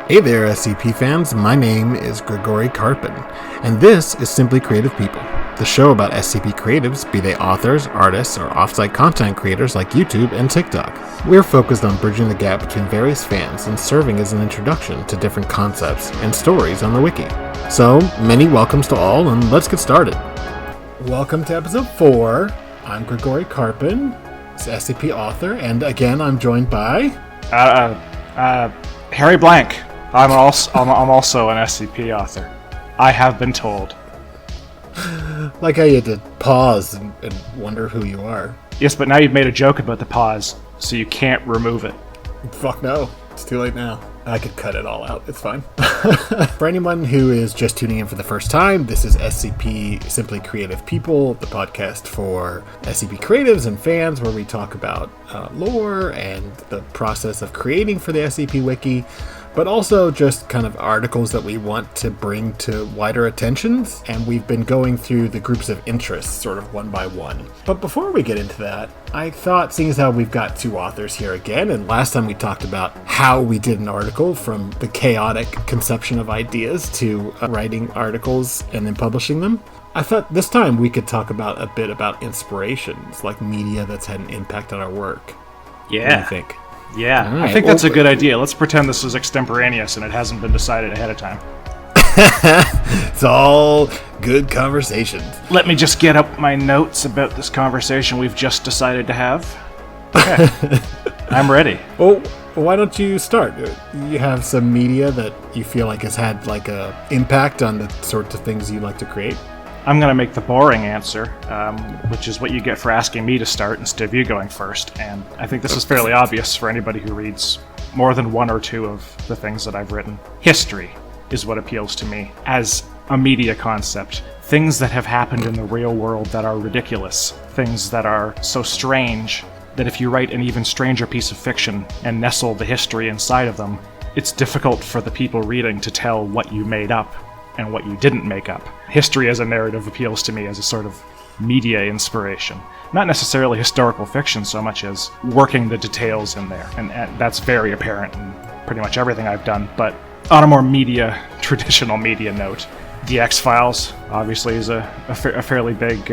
Hey there, SCP fans. My name is Grigori Karpin, and this is Simply Creative People, the show about SCP creatives, be they authors, artists, or offsite content creators like YouTube and TikTok. We're focused on bridging the gap between various fans and serving as an introduction to different concepts and stories on the wiki. So, many welcomes to all, and let's get started. Welcome to episode 4. I'm Grigori Karpin, SCP author, and again, I'm joined by... HarryBlank. I'm also an SCP author. I have been told. Like how you had to pause and wonder who you are. Yes, but now you've made a joke about the pause, so you can't remove it. Fuck no. It's too late now. I could cut it all out. It's fine. For anyone who is just tuning in for the first time, this is SCP Simply Creative People, the podcast for SCP creatives and fans, where we talk about lore and the process of creating for the SCP Wiki, but also just kind of articles that we want to bring to wider attentions, and we've been going through the groups of interest sort of one by one. But before we get into that, I thought, seeing as how we've got two authors here again, and last time we talked about how we did an article from the chaotic conception of ideas to writing articles and then publishing them, I thought this time we could talk about a bit about inspirations, like media that's had an impact on our work. Yeah. What do you think? Yeah, right. I think that's a good idea. Let's pretend this is extemporaneous and it hasn't been decided ahead of time. It's all good conversations. Let me just get up my notes about this conversation we've just decided to have. Okay. I'm ready. Well, why don't you start? You have some media that you feel like has had like a impact on the sorts of things you like to create? I'm going to make the boring answer, which is what you get for asking me to start instead of you going first. And I think this is fairly obvious for anybody who reads more than one or two of the things that I've written. History is what appeals to me as a media concept. Things that have happened in the real world that are ridiculous. Things that are so strange that if you write an even stranger piece of fiction and nestle the history inside of them, it's difficult for the people reading to tell what you made up and what you didn't make up. History as a narrative appeals to me as a sort of media inspiration. Not necessarily historical fiction so much as working the details in there. And that's very apparent in pretty much everything I've done. But on a more traditional media note, the X-Files obviously is a fairly big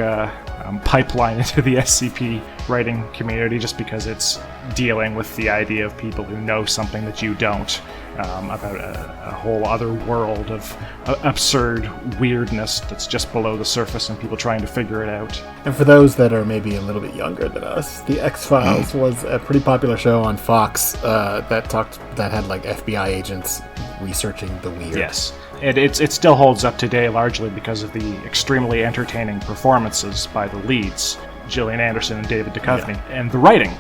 pipeline into the SCP writing community, just because it's dealing with the idea of people who know something that you don't, about a whole other world of absurd weirdness that's just below the surface and people trying to figure it out. And for those that are maybe a little bit younger than us, the X-Files was a pretty popular show on Fox that had like FBI agents researching the weird. Yes. It still holds up today largely because of the extremely entertaining performances by the leads, Gillian Anderson and David Duchovny, and the writing.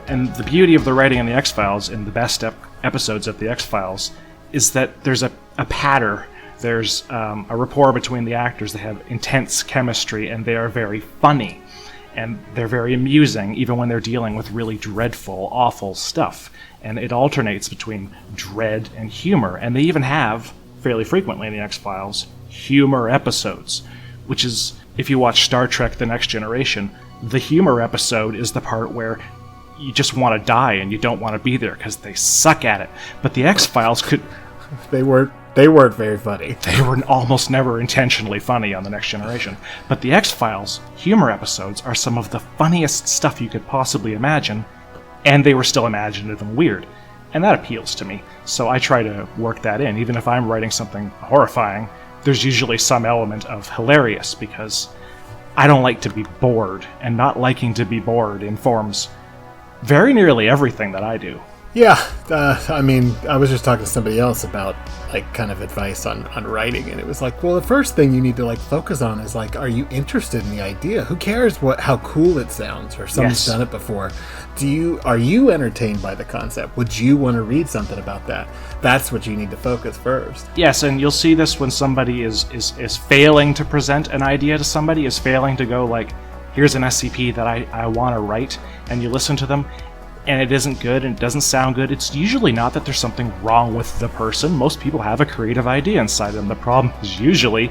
And the beauty of the writing in the X-Files, in the best episodes of the X-Files, is that there's a patter. There's a rapport between the actors. They have intense chemistry, and they are very funny. And they're very amusing, even when they're dealing with really dreadful, awful stuff. And it alternates between dread and humor. And they even have, fairly frequently in the X-Files, humor episodes, which is, if you watch Star Trek The Next Generation, the humor episode is the part where you just want to die and you don't want to be there because they suck at it. But the X-Files could... They weren't very funny. They were almost never intentionally funny on The Next Generation. But the X-Files humor episodes are some of the funniest stuff you could possibly imagine, and they were still imaginative and weird. And that appeals to me. So I try to work that in. Even if I'm writing something horrifying, there's usually some element of hilarious, because I don't like to be bored, and not liking to be bored informs very nearly everything that I do. Yeah, I mean, I was just talking to somebody else about, like, kind of advice on writing, and it was like, well, the first thing you need to, like, focus on is, like, are you interested in the idea? Who cares how cool it sounds, or someone's done it before? Are you entertained by the concept? Would you want to read something about that? That's what you need to focus first. Yes, and you'll see this when somebody is failing to present an idea to somebody, is failing to go, like, here's an SCP that I want to write, and you listen to them. and it isn't good and it doesn't sound good, it's usually not that there's something wrong with the person. Most people have a creative idea inside them. The problem is usually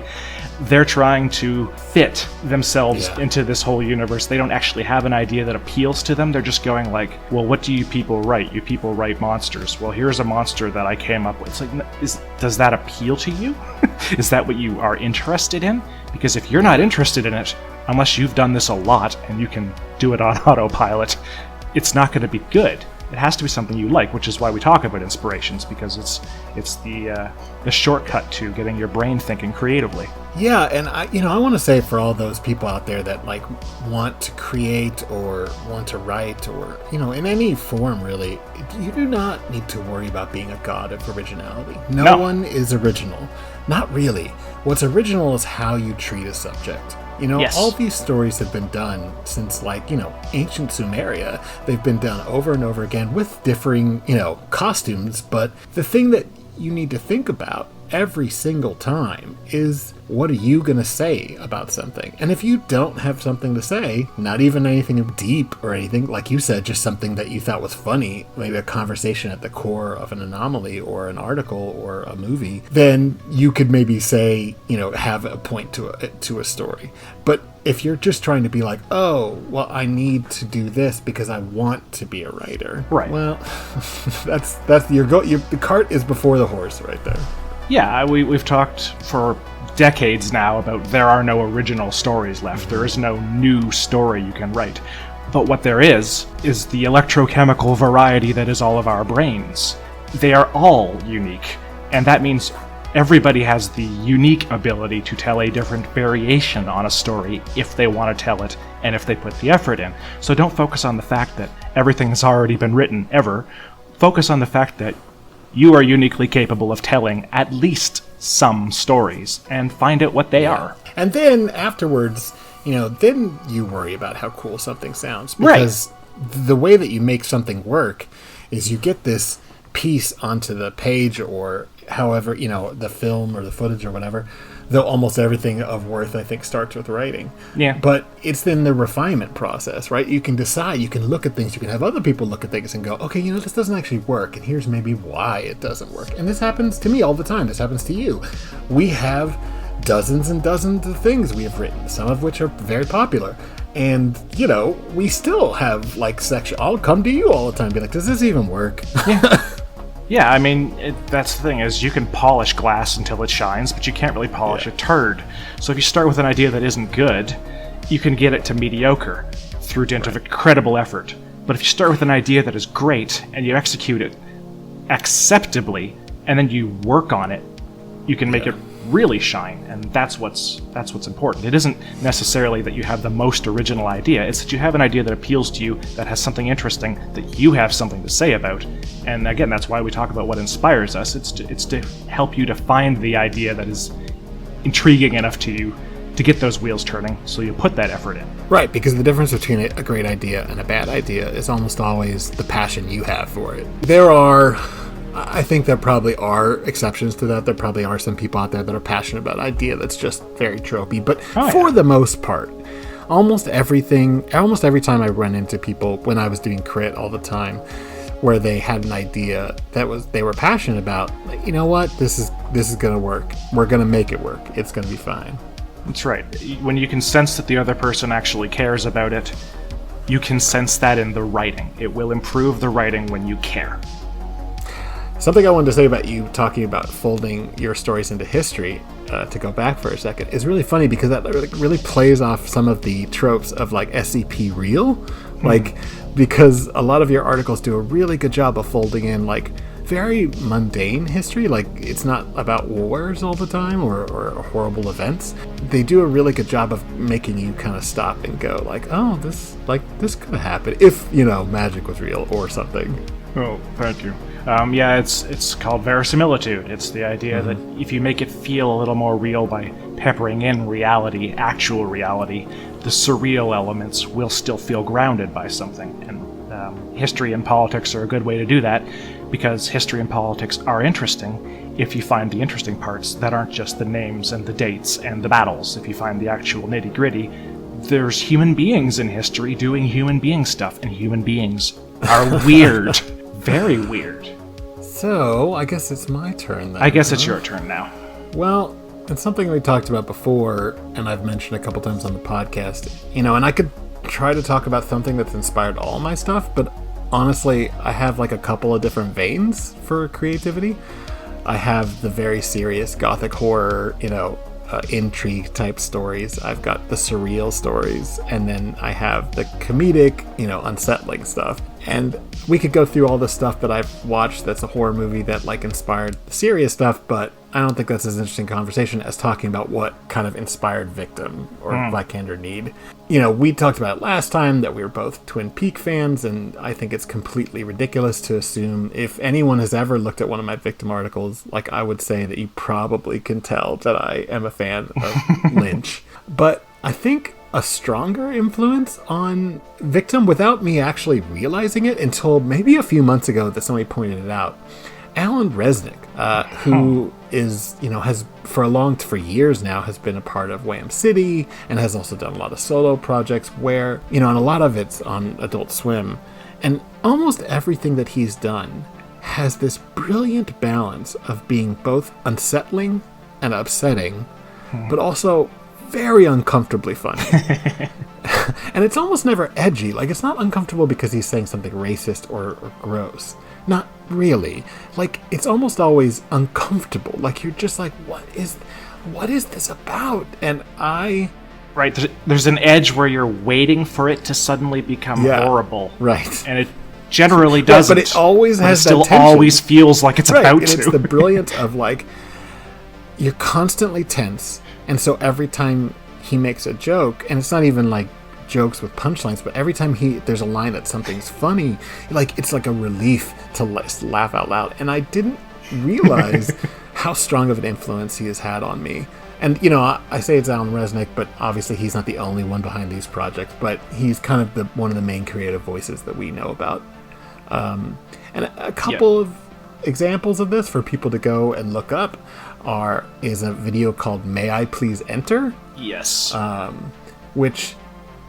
they're trying to fit themselves into this whole universe. They don't actually have an idea that appeals to them. They're just going like, well, what do you people write? You people write monsters. Well, here's a monster that I came up with. It's like, does that appeal to you? Is that what you are interested in? Because if you're not interested in it, unless you've done this a lot and you can do it on autopilot, it's not going to be good. It has to be something you like, which is why we talk about inspirations, because it's the shortcut to getting your brain thinking creatively. Yeah, and I want to say for all those people out there that like want to create or want to write or in any form really, you do not need to worry about being a god of originality. No one is original, not really. What's original is how you treat a subject. All these stories have been done since, ancient Sumeria. They've been done over and over again with differing, costumes. But the thing that you need to think about every single time is, what are you going to say about something? And if you don't have something to say, not even anything deep or anything, like you said, just something that you thought was funny, maybe a conversation at the core of an anomaly or an article or a movie, then you could maybe say, have a point to a story. But if you're just trying to be like, oh, well, I need to do this because I want to be a writer. Right. Well, that's the cart is before the horse right there. Yeah, we've talked for decades now about there are no original stories left. There is no new story you can write. But what there is the electrochemical variety that is all of our brains. They are all unique, and that means everybody has the unique ability to tell a different variation on a story if they want to tell it and if they put the effort in. So don't focus on the fact that everything has already been written ever. Focus on the fact that you are uniquely capable of telling at least some stories, and find out what they are. And then afterwards, then you worry about how cool something sounds. Because the way that you make something work is you get this piece onto the page or however, the film or the footage or whatever, though almost everything of worth, I think, starts with writing. Yeah. But it's then the refinement process, right? You can decide, you can look at things, you can have other people look at things and go, okay, this doesn't actually work, and here's maybe why it doesn't work. And this happens to me all the time. This happens to you. We have dozens and dozens of things we have written, some of which are very popular. And, we still have, section. I'll come to you all the time and be like, does this even work? Yeah. Yeah, I mean, that's the thing, is you can polish glass until it shines, but you can't really polish a turd. So if you start with an idea that isn't good, you can get it to mediocre through dint of incredible effort. But if you start with an idea that is great, and you execute it acceptably, and then you work on it, you can make it really shine, and that's what's important. It isn't necessarily that you have the most original idea, it's that you have an idea that appeals to you, that has something interesting, that you have something to say about. And again, that's why we talk about what inspires us. It's to help you to find the idea that is intriguing enough to you to get those wheels turning, so you put that effort in. Right, because the difference between a great idea and a bad idea is almost always the passion you have for it. I think there probably are exceptions to that. There probably are some people out there that are passionate about an idea that's just very tropey. But for the most part, almost every time I run into people when I was doing crit all the time, where they had an idea that they were passionate about, like, you know what, this is going to work. We're going to make it work. It's going to be fine. That's right. When you can sense that the other person actually cares about it, you can sense that in the writing. It will improve the writing when you care. Something I wanted to say about you talking about folding your stories into history, to go back for a second, is really funny because that really plays off some of the tropes of SCP Real. Because a lot of your articles do a really good job of folding in very mundane history. It's not about wars all the time or horrible events. They do a really good job of making you kind of stop and go oh, this could happen if magic was real or something. Oh, thank you. It's called verisimilitude. It's the idea that if you make it feel a little more real by peppering in reality, actual reality, the surreal elements will still feel grounded by something. And history and politics are a good way to do that, because history and politics are interesting if you find the interesting parts that aren't just the names and the dates and the battles. If you find the actual nitty-gritty, there's human beings in history doing human being stuff, and human beings are weird. Very weird. So, I guess it's my turn then. I guess it's your turn now. Well, it's something we talked about before, and I've mentioned a couple times on the podcast. And I could try to talk about something that's inspired all my stuff, but honestly, I have like a couple of different veins for creativity. I have the very serious gothic horror, intrigue type stories. I've got the surreal stories, and then I have the comedic, unsettling stuff. And we could go through all the stuff that I've watched that's a horror movie that like inspired the serious stuff, but I don't think that's as interesting conversation as talking about what kind of inspired Victim or Vikander Need. We talked about it last time that we were both Twin Peak fans, and I think it's completely ridiculous to assume if anyone has ever looked at one of my Victim articles, like I would say that you probably can tell that I am a fan of Lynch. But I think a stronger influence on Victim without me actually realizing it until maybe a few months ago that somebody pointed it out. Alan Resnick, who is, has for years now has been a part of Wham City and has also done a lot of solo projects where, and a lot of it's on Adult Swim. And almost everything that he's done has this brilliant balance of being both unsettling and upsetting, but also very uncomfortably funny. And it's almost never edgy. Like, it's not uncomfortable because he's saying something racist or gross. Not really. Like, it's almost always uncomfortable. Like, you're just like, what is this about? And Right, there's an edge where you're waiting for it to suddenly become horrible. Right. And it generally doesn't. But it always has that tension. It still always feels like it's about to. It's the brilliance of, like, you're constantly tense. And so every time he makes a joke, and it's not even like jokes with punchlines, but every time there's a line that something's funny, like it's like a relief to laugh out loud. And I didn't realize how strong of an influence he has had on me. And I say it's Alan Resnick, but obviously he's not the only one behind these projects, but he's kind of one of the main creative voices that we know about. And a couple of examples of this for people to go and look up is a video called May I Please Enter? Yes. Which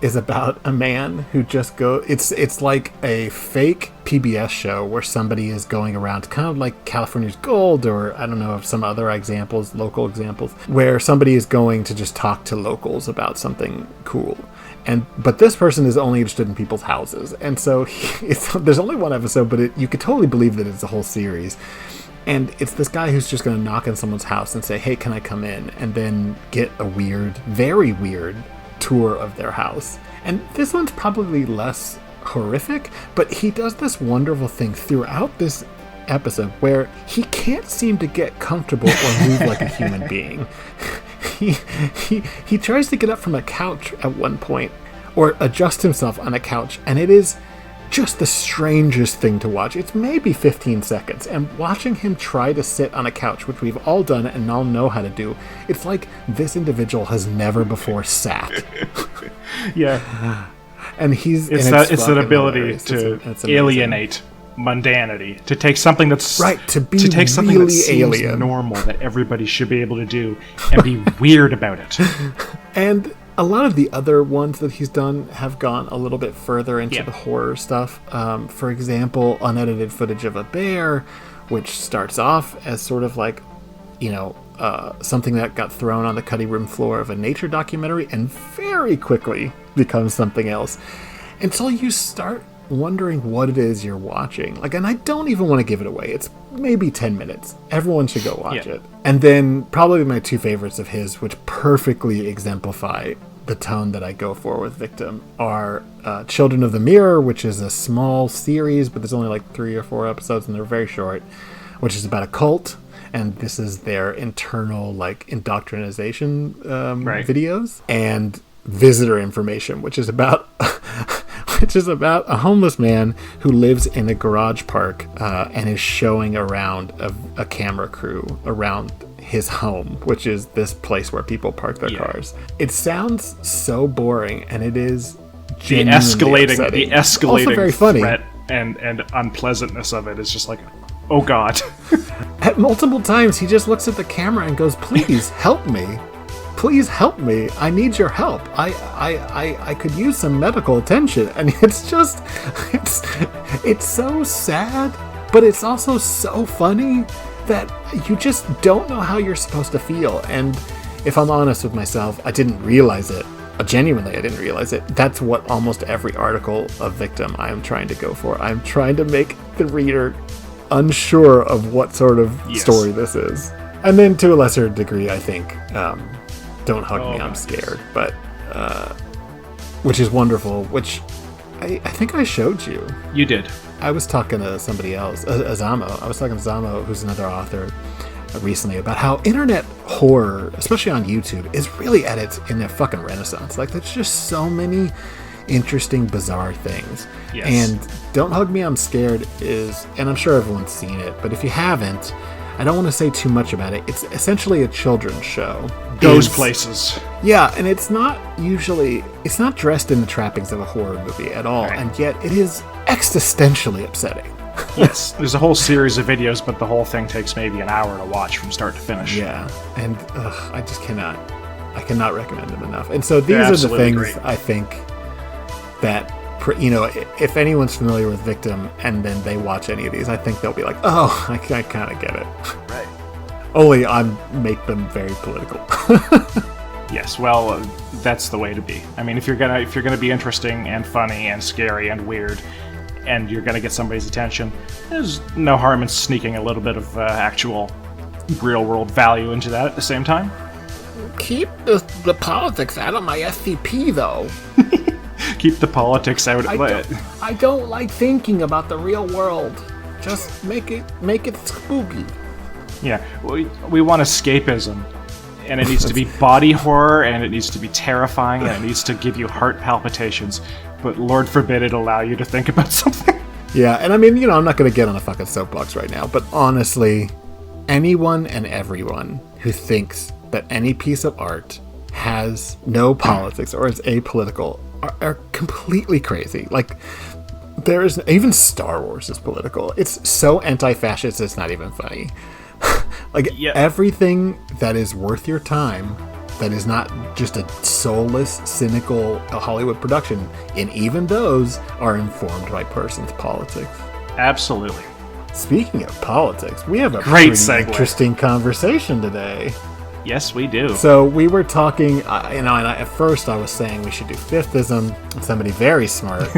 is about a man who just it's like a fake PBS show where somebody is going around, kind of like California's Gold, or I don't know of some other examples, local examples, where somebody is going to just talk to locals about something cool. But this person is only interested in people's houses. And so there's only one episode, but you could totally believe that it's a whole series. And it's this guy who's just going to knock on someone's house and say, hey, can I come in? And then get a weird, very weird tour of their house. And this one's probably less horrific, but he does this wonderful thing throughout this episode where he can't seem to get comfortable or move like a human being. He tries to get up from a couch at one point or adjust himself on a couch, and it is just the strangest thing to watch. It's maybe 15 seconds, and watching him try to sit on a couch, which we've all done and all know how to do, it's like this individual has never before sat. Yeah. And it's that ability hilarious. To alienate mundanity, to take something that's to take something really that seems alien, normal, that everybody should be able to do, and be weird about it. And a lot of the other ones that he's done have gone a little bit further into the horror stuff. For example, unedited footage of a bear, which starts off as sort of like, something that got thrown on the cutting room floor of a nature documentary and very quickly becomes something else until you start wondering what it is you're watching. And I don't even want to give it away. It's maybe 10 minutes. Everyone should go watch it. And then probably my two favorites of his, which perfectly exemplify the tone that I go for with Victim, are Children of the Mirror, which is a small series, but there's only like 3 or 4 episodes and they're very short, which is about a cult. And this is their internal indoctrination videos. And Visitor Information, which is about a homeless man who lives in a garage park and is showing around a camera crew around his home, which is this place where people park their cars. It sounds so boring, and it is genuinely upsetting. The escalating also very funny. Threat and unpleasantness of it is just like, oh God. At multiple times, he just looks at the camera and goes, please help me. please help me. I need your help. I could use some medical attention. And it's just, it's so sad, but it's also so funny that you just don't know how you're supposed to feel. And if I'm honest with myself, I didn't realize it. Genuinely, I didn't realize it. That's what almost every article of Victim I am trying to go for. I'm trying to make the reader unsure of what sort of story this is. And then to a lesser degree, I think, Don't Hug Me, I'm Scared. But, which is wonderful, which I think I showed you. You did. I was talking to somebody else, Azamo. I was talking to Zamo, who's another author, recently about how internet horror, especially on YouTube, is really in their fucking renaissance. Like, there's just so many interesting, bizarre things. Yes. And Don't Hug Me, I'm Scared is, and I'm sure everyone's seen it, but if you haven't, I don't want to say too much about it. It's essentially a children's show. Goes places. Yeah, and it's not dressed in the trappings of a horror movie at all, right. And yet it is existentially upsetting. Yes, there's a whole series of videos, but the whole thing takes maybe an hour to watch from start to finish. Yeah, and I cannot recommend them enough. And so these are the things great. I think that, if anyone's familiar with Victim and then they watch any of these, I think they'll be like, oh, I kind of get it. Right. Only I make them very political. Yes, well, that's the way to be. I mean, if you're gonna be interesting and funny and scary and weird, and you're gonna get somebody's attention, there's no harm in sneaking a little bit of actual real world value into that at the same time. Keep the politics out of my SCP, though. Keep the politics out. I don't like thinking about the real world. Just make it spooky. Yeah, we want escapism, and it needs to be body horror, and it needs to be terrifying, and it needs to give you heart palpitations. But Lord forbid it allow you to think about something. Yeah, and I mean, I'm not going to get on a fucking soapbox right now, but honestly, anyone and everyone who thinks that any piece of art has no politics or is apolitical are completely crazy. Like, even Star Wars is political. It's so anti-fascist, it's not even funny. Everything that is worth your time, that is not just a soulless, cynical Hollywood production, and even those are informed by person's politics. Absolutely. Speaking of politics, we have a great pretty interesting conversation today. Yes, we do. So we were talking, and at first I was saying we should do Fifthism. Somebody very smart,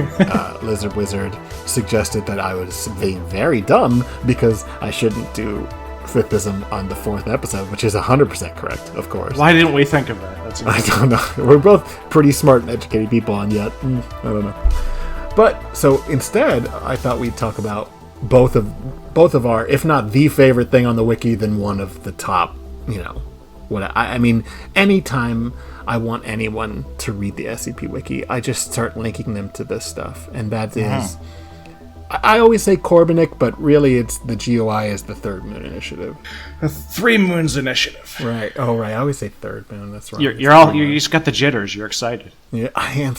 Lizard Wizard, suggested that I was being very dumb because I shouldn't do Fifthism on the 4th episode, which is 100% correct, of course. Why didn't we think of that? I don't know. We're both pretty smart and educated people, and yet, I don't know. But, so instead, I thought we'd talk about both of our, if not the favorite thing on the wiki, then one of the top, I mean, anytime I want anyone to read the SCP Wiki, I just start linking them to this stuff. And that is, I always say Corbenic, but really it's the GOI is the Third Moon Initiative. The 3 Moons Initiative. Right. Oh, right. I always say Third Moon. That's right. You just got the jitters. You're excited. Yeah, I am.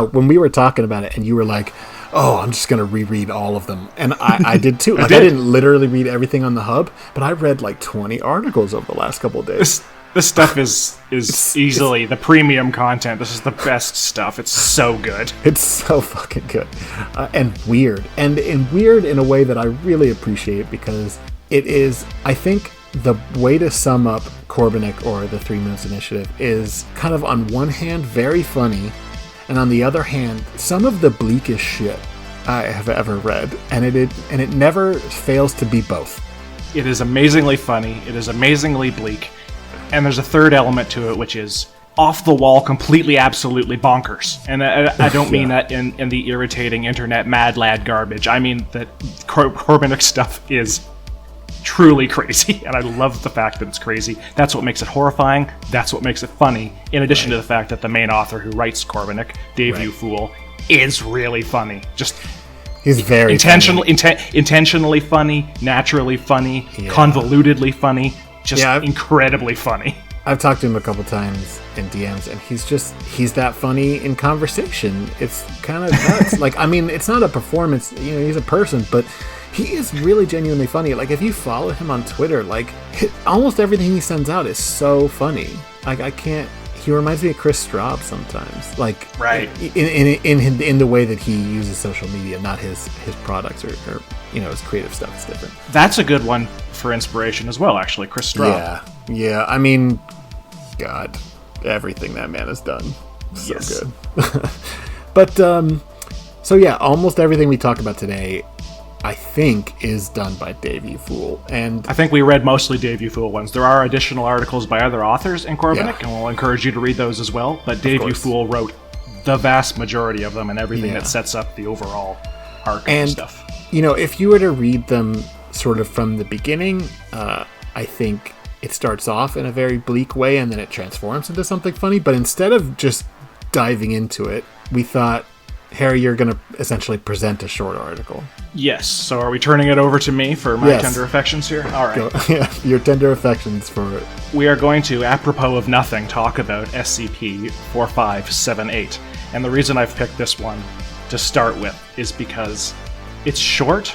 When we were talking about it and you were like, oh, I'm just going to reread all of them. And I did too. I didn't literally read everything on the hub, but I read like 20 articles over the last couple of days. This stuff is easily the premium content. This is the best stuff. It's so good. It's so fucking good. And weird. And weird in a way that I really appreciate because it is, I think, the way to sum up Corbenic or the 3 Moons Initiative is kind of on one hand very funny, and on the other hand, some of the bleakest shit I have ever read, and it never fails to be both. It is amazingly funny. It is amazingly bleak, and there's a third element to it, which is off the wall, completely, absolutely bonkers. And I don't mean that in the irritating internet mad lad garbage. I mean that Corbenic stuff is truly crazy, and I love the fact that it's crazy. That's what makes it horrifying. That's what makes it funny. In addition to the fact that the main author who writes Corbenic, Dave U. Fool, is really funny. He's very intentionally funny, naturally funny, convolutedly funny, incredibly funny. I've talked to him a couple times in DMs, and he's that funny in conversation. It's kind of nuts. Like, I mean, it's not a performance. He's a person, but He is really genuinely funny. Like, if you follow him on Twitter, like, almost everything he sends out is so funny. Like, I can't... He reminds me of Chris Straub sometimes. Like, right. In the way that he uses social media, not his products or his creative stuff is different. That's a good one for inspiration as well, actually, Chris Straub. Yeah. I mean, God, everything that man has done. So yes. Good. But, so yeah, almost everything we talk about today, I think, is done by Dave Ufool. And I think we read mostly Dave Ufool ones. There are additional articles by other authors in Corbenic, and we'll encourage you to read those as well. But Dave Ufool wrote the vast majority of them and everything that sets up the overall arc and stuff. If you were to read them sort of from the beginning, I think it starts off in a very bleak way and then it transforms into something funny. But instead of just diving into it, we thought, Harry, you're going to essentially present a short article. Yes. So are we turning it over to me for my tender affections here? All right. Your tender affections for it. We are going to, apropos of nothing, talk about SCP-4578. And the reason I've picked this one to start with is because it's short,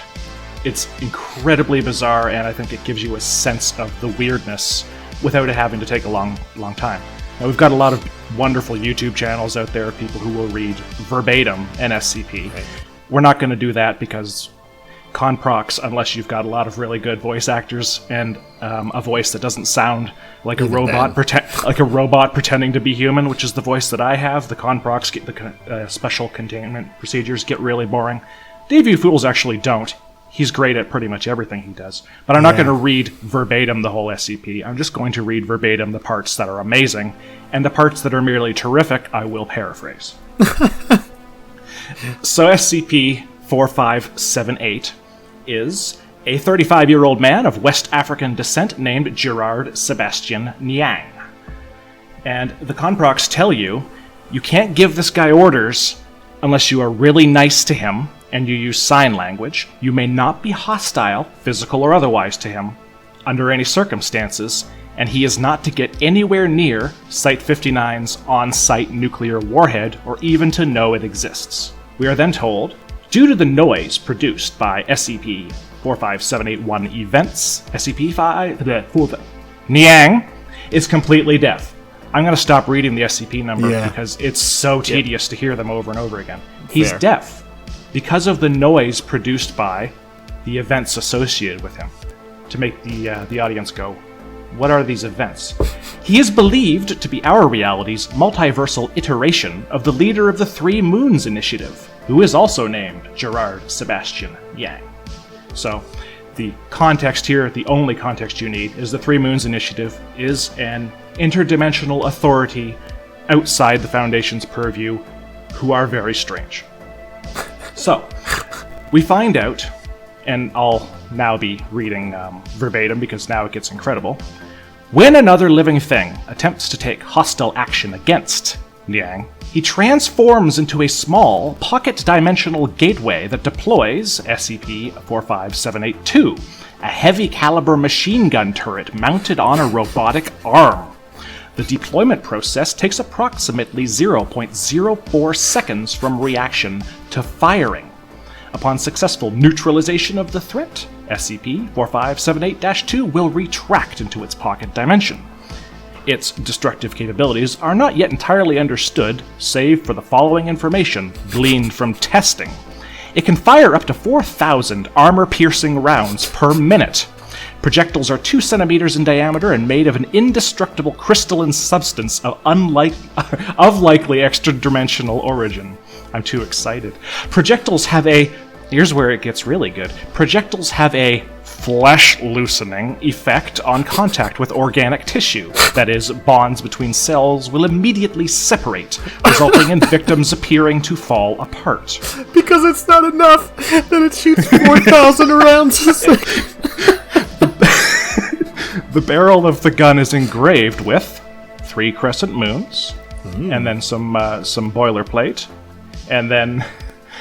it's incredibly bizarre, and I think it gives you a sense of the weirdness without it having to take a long time. Now, we've got a lot of wonderful YouTube channels out there, people who will read verbatim an SCP. Right. We're not going to do that because conprox, unless you've got a lot of really good voice actors and a voice that doesn't sound like a robot, pretending to be human, which is the voice that I have. The conprox, the special containment procedures get really boring. Dave Ufool's actually don't. He's great at pretty much everything he does. But I'm not going to read verbatim the whole SCP. I'm just going to read verbatim the parts that are amazing, and the parts that are merely terrific, I will paraphrase. So SCP-4578 is a 35-year-old man of West African descent named Gerard Sebastian Niang. And the conprox tell you can't give this guy orders unless you are really nice to him and you use sign language. You may not be hostile, physical or otherwise, to him under any circumstances, and he is not to get anywhere near Site-59's on-site nuclear warhead or even to know it exists. We are then told, due to the noise produced by SCP-45781 events, Niang is completely deaf. I'm going to stop reading the SCP number because it's so tedious to hear them over and over again. He's deaf because of the noise produced by the events associated with him. To make the audience go, what are these events? He is believed to be our reality's multiversal iteration of the leader of the Three Moons Initiative, who is also named Gerard Sebastian Yang. So, the context here, the only context you need, is the Three Moons Initiative is an interdimensional authority outside the Foundation's purview who are very strange. So, we find out, and I'll now be reading verbatim because now it gets incredible. When another living thing attempts to take hostile action against Niang, he transforms into a small, pocket-dimensional gateway that deploys SCP-45782, a heavy-caliber machine gun turret mounted on a robotic arm. The deployment process takes approximately 0.04 seconds from reaction to firing. Upon successful neutralization of the threat, SCP-4578-2 will retract into its pocket dimension. Its destructive capabilities are not yet entirely understood, save for the following information gleaned from testing. It can fire up to 4,000 armor-piercing rounds per minute. Projectiles are 2 centimeters in diameter and made of an indestructible crystalline substance of likely extra-dimensional origin. I'm too excited. Projectiles have here's where it gets really good. Projectiles have a flesh-loosening effect on contact with organic tissue. That is, bonds between cells will immediately separate, resulting in victims appearing to fall apart. Because it's not enough that it shoots 4,000 rounds a second. The barrel of the gun is engraved with 3 crescent moons, and then some boilerplate, and then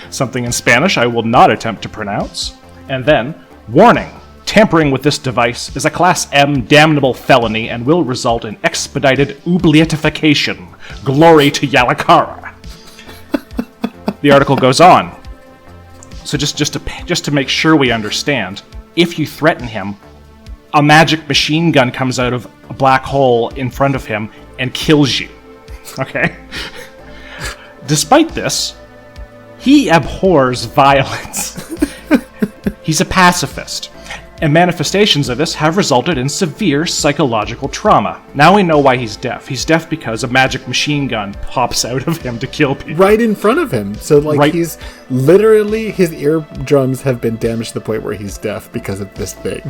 something in Spanish I will not attempt to pronounce, and then, warning, tampering with this device is a Class M damnable felony and will result in expedited oublietification. Glory to Yalakara. The article goes on. So just to make sure we understand, if you threaten him, a magic machine gun comes out of a black hole in front of him and kills you. Okay? Despite this, he abhors violence. He's a pacifist. And manifestations of this have resulted in severe psychological trauma. Now we know why he's deaf. He's deaf because a magic machine gun pops out of him to kill people. Right in front of him. So, he's literally, his eardrums have been damaged to the point where he's deaf because of this thing.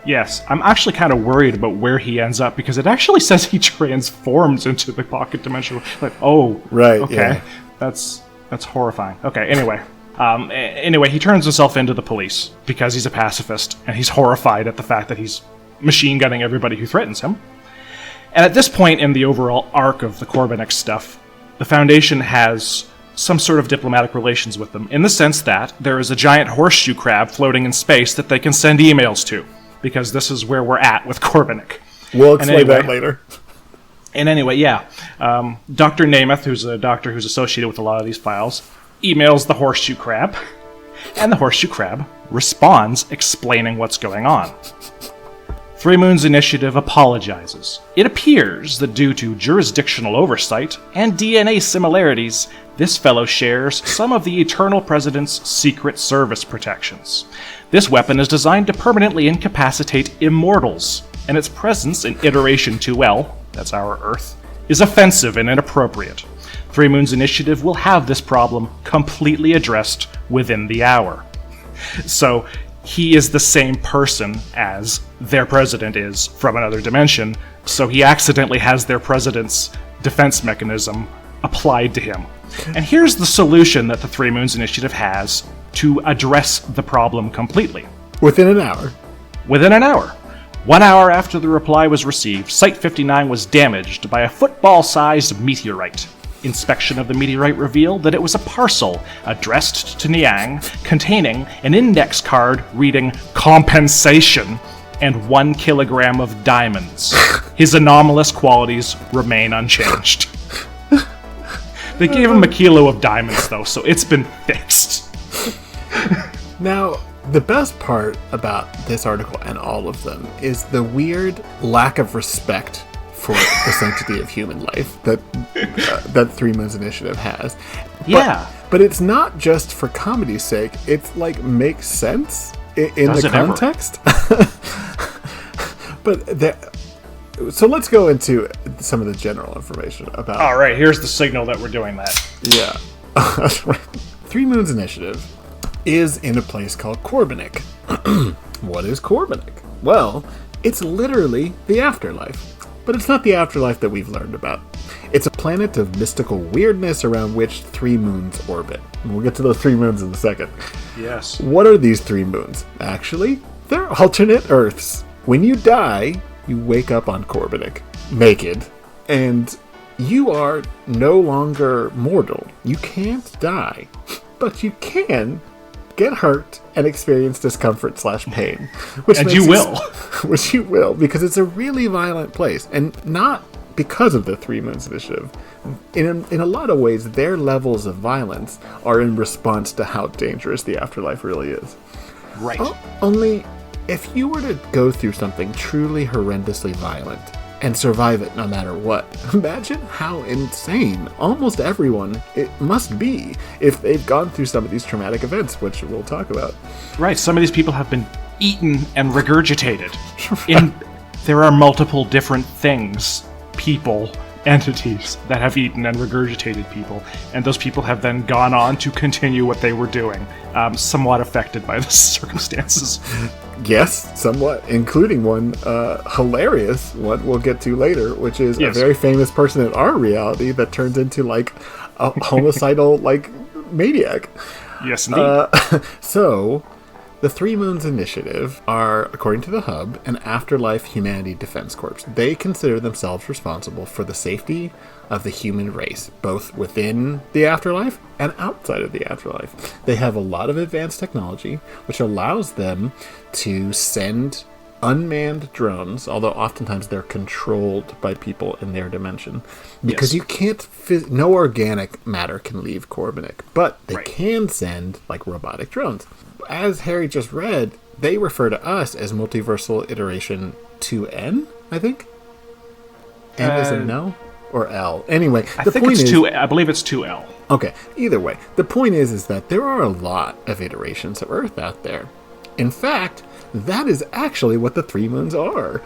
Yes, I'm actually kind of worried about where he ends up, because it actually says he transforms into the pocket dimension. Right, okay. Yeah. That's horrifying. Okay, anyway, he turns himself into the police because he's a pacifist, and he's horrified at the fact that he's machine gunning everybody who threatens him. And at this point in the overall arc of the Corbenic stuff, the Foundation has some sort of diplomatic relations with them, in the sense that there is a giant horseshoe crab floating in space that they can send emails to, because this is where we're at with Corbenic. We'll explain that later. And anyway, Dr. Namath, who's a doctor who's associated with a lot of these files, emails the horseshoe crab, and the horseshoe crab responds explaining what's going on. Three Moons Initiative apologizes. It appears that due to jurisdictional oversight and DNA similarities, this fellow shares some of the Eternal President's Secret Service protections. This weapon is designed to permanently incapacitate immortals, and its presence in Iteration 2L, that's our Earth, is offensive and inappropriate. Three Moons Initiative will have this problem completely addressed within the hour. So, he is the same person as their president is from another dimension, so he accidentally has their president's defense mechanism applied to him. And here's the solution that the Three Moons Initiative has to address the problem completely. Within an hour. Within an hour. 1 hour after the reply was received, Site 59 was damaged by a football-sized meteorite. Inspection of the meteorite revealed that it was a parcel addressed to Niang, containing an index card reading compensation and 1 kilogram of diamonds. His anomalous qualities remain unchanged. They gave him a kilo of diamonds, though, so it's been fixed. Now, the best part about this article and all of them is the weird lack of respect for the sanctity of human life that Three Moons Initiative has. But it's not just for comedy's sake. It's makes sense in the context. So let's go into some of the general information about... All right, here's the signal that we're doing that. Yeah. Three Moons Initiative is in a place called Corbenic. What is Corbenic? Well, it's literally the afterlife. But it's not the afterlife that we've learned about. It's a planet of mystical weirdness around which 3 moons orbit. And we'll get to those 3 moons in a second. Yes. What are these 3 moons? Actually, they're alternate Earths. When you die, you wake up on Corbenic, naked, and you are no longer mortal. You can't die, but you can get hurt and experience discomfort/pain, which you will, because it's a really violent place, and not because of the Three Moons Initiative. In a lot of ways, their levels of violence are in response to how dangerous the afterlife really is. Right. Only if you were to go through something truly horrendously violent and survive it no matter what, imagine how insane almost everyone it must be if they've gone through some of these traumatic events, which we'll talk about. Right, some of these people have been eaten and regurgitated. There are multiple different things, people, entities that have eaten and regurgitated people, and those people have then gone on to continue what they were doing, somewhat affected by the circumstances. Yes, somewhat, including one hilarious one we'll get to later, which is a very famous person in our reality that turns into a homicidal maniac. Yes, indeed. So, the Three Moons Initiative are, according to the Hub, an afterlife humanity defense corps. They consider themselves responsible for the safety of the human race, both within the afterlife and outside of the afterlife. They have a lot of advanced technology, which allows them to send unmanned drones, although oftentimes they're controlled by people in their dimension. Because you can't... no organic matter can leave Corbenic, but they can send, like, robotic drones. As Harry just read, they refer to us as multiversal iteration 2N, I think? N is a no? Or L? Anyway, I believe it's 2L. Okay, either way, the point is that there are a lot of iterations of Earth out there. In fact, that is actually what the Three Moons are.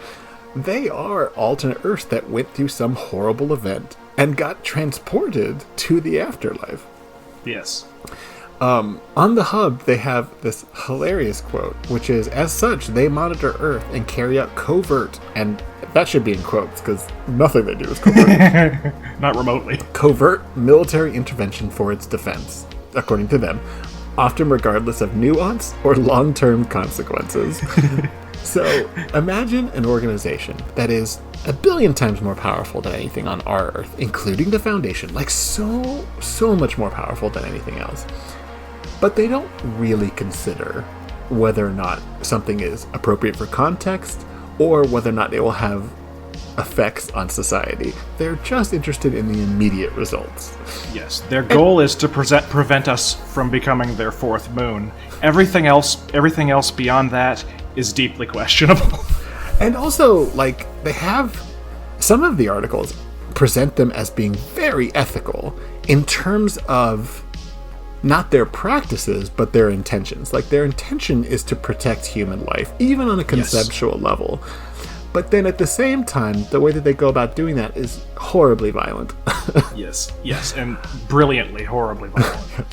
They are alternate Earths that went through some horrible event and got transported to the afterlife. Yes. On the hub, they have this hilarious quote, which is, as such, they monitor Earth and carry out covert, and that should be in quotes, because nothing they do is covert. Not remotely. Covert military intervention for its defense, according to them, often regardless of nuance or long-term consequences. So, imagine an organization that is a billion times more powerful than anything on our Earth, including the Foundation, like so much more powerful than anything else. But they don't really consider whether or not something is appropriate for context or whether or not it will have effects on society. They're just interested in the immediate results. Yes, their goal is to prevent us from becoming their fourth moon. Everything else beyond that is deeply questionable. And also, like, they have... some of the articles present them as being very ethical in terms of not their practices, but their intentions. Like, their intention is to protect human life, even on a conceptual level. But then at the same time, the way that they go about doing that is horribly violent. Yes, and brilliantly, horribly violent.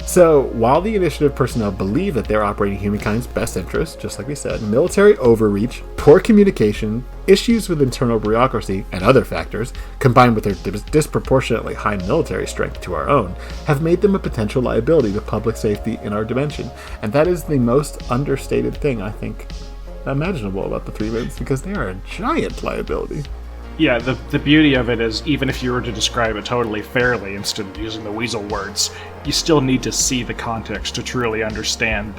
So, while the initiative personnel believe that they're operating humankind's best interest, just like we said, military overreach, poor communication, issues with internal bureaucracy, and other factors, combined with their disproportionately high military strength to our own, have made them a potential liability to public safety in our dimension. And that is the most understated thing, I think, imaginable about the Three Moons, because they are a giant liability. Yeah, the beauty of it is, even if you were to describe it totally fairly instead of using the weasel words, you still need to see the context to truly understand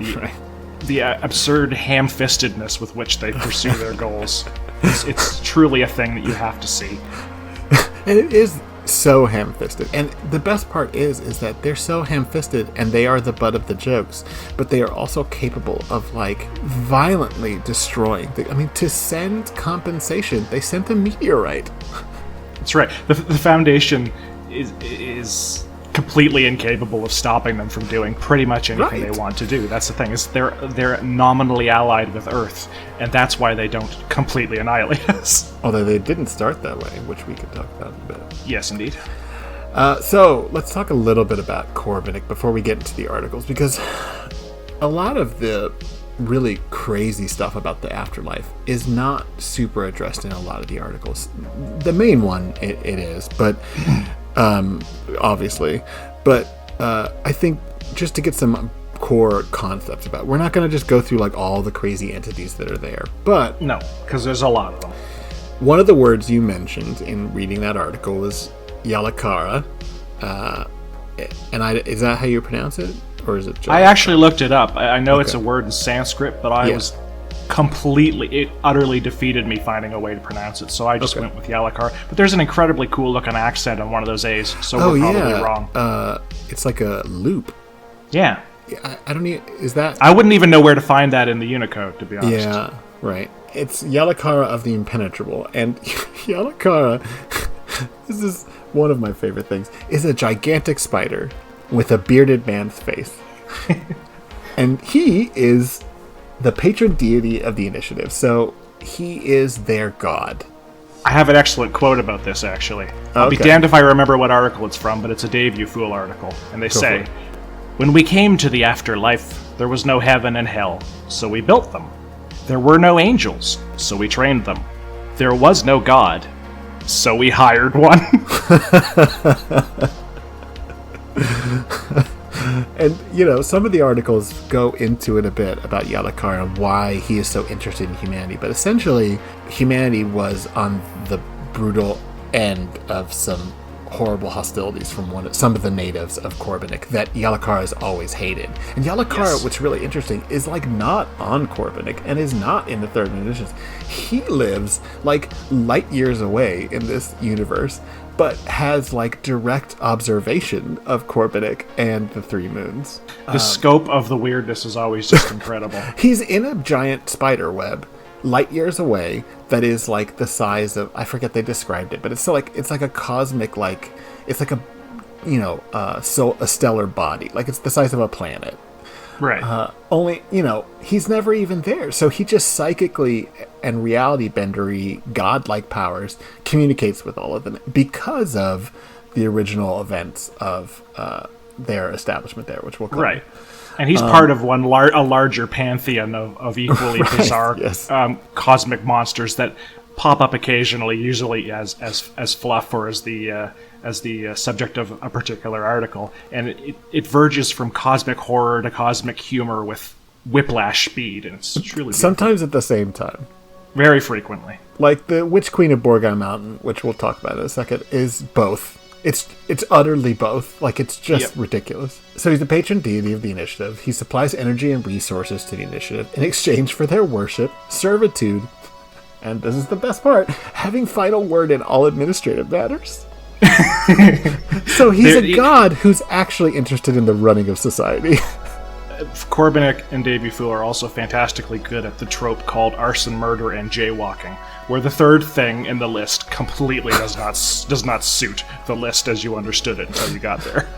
the absurd ham-fistedness with which they pursue their goals. It's truly a thing that you have to see. And it is so ham-fisted. And the best part is that they're so ham-fisted and they are the butt of the jokes, but they are also capable of, like, violently destroying. To send compensation, they sent a meteorite. That's right. The Foundation is completely incapable of stopping them from doing pretty much anything they want to do. That's the thing, is they're nominally allied with Earth, and that's why they don't completely annihilate us. Although they didn't start that way, which we could talk about in a bit. Yes, indeed. So, let's talk a little bit about Corbenic before we get into the articles, because a lot of the really crazy stuff about the afterlife is not super addressed in a lot of the articles. The main one, it is, but... obviously, but I think just to get some core concepts about, we're not going to just go through like all the crazy entities that are there, but no, because there's a lot of them. One of the words you mentioned in reading that article was Yalakara, and is that how you pronounce it, or is it? I actually looked it up. I know it's a word in Sanskrit, but I was it utterly defeated me finding a way to pronounce it, so I just went with Yalakar. But there's an incredibly cool looking accent on one of those A's, so we're probably wrong. It's like a loop. Yeah. I don't even... is that... I wouldn't even know where to find that in the Unicode, to be honest. Yeah, right. It's Yalakara of the Impenetrable, and Yalakara, this is one of my favorite things, is a gigantic spider with a bearded man's face. And he is the patron deity of the initiative, so he is their god. I have an excellent quote about this, actually. I'll be damned if I remember what article it's from, but it's a Dave You Fool article. And they say, "When we came to the afterlife, there was no heaven and hell, so we built them. There were no angels, so we trained them. There was no God, so we hired one." And, some of the articles go into it a bit about Yalakar and why he is so interested in humanity. But essentially, humanity was on the brutal end of some horrible hostilities from some of the natives of Corbenic that Yalakar has always hated. And Yalakar, what's really interesting, is like not on Corbenic and is not in the third editions. He lives like light years away in this universe, but has like direct observation of Corbenic and the Three Moons. The scope of the weirdness is always just incredible. He's in a giant spider web light years away that is like the size of, I forget they described it, but it's like a cosmic, like it's like a stellar body, like it's the size of a planet. Right. Only, he's never even there. So he just psychically and reality bendery godlike powers communicates with all of them because of the original events of their establishment there, which we'll cover. Right. And he's part of a larger pantheon of equally bizarre cosmic monsters that pop up occasionally, usually as fluff or as the subject of a particular article, and it verges from cosmic horror to cosmic humor with whiplash speed, and it's truly beautiful. Sometimes at the same time. Very frequently. Like the Witch Queen of Borgai Mountain, which we'll talk about in a second, is both. It's utterly both. Like, it's just ridiculous. So he's the patron deity of the initiative. He supplies energy and resources to the initiative in exchange for their worship, servitude, and this is the best part, having final word in all administrative matters. So he's a god who's actually interested in the running of society. Corbenic and Debufu are also fantastically good at the trope called arson, murder, and jaywalking, where the third thing in the list completely does not suit the list as you understood it until you got there.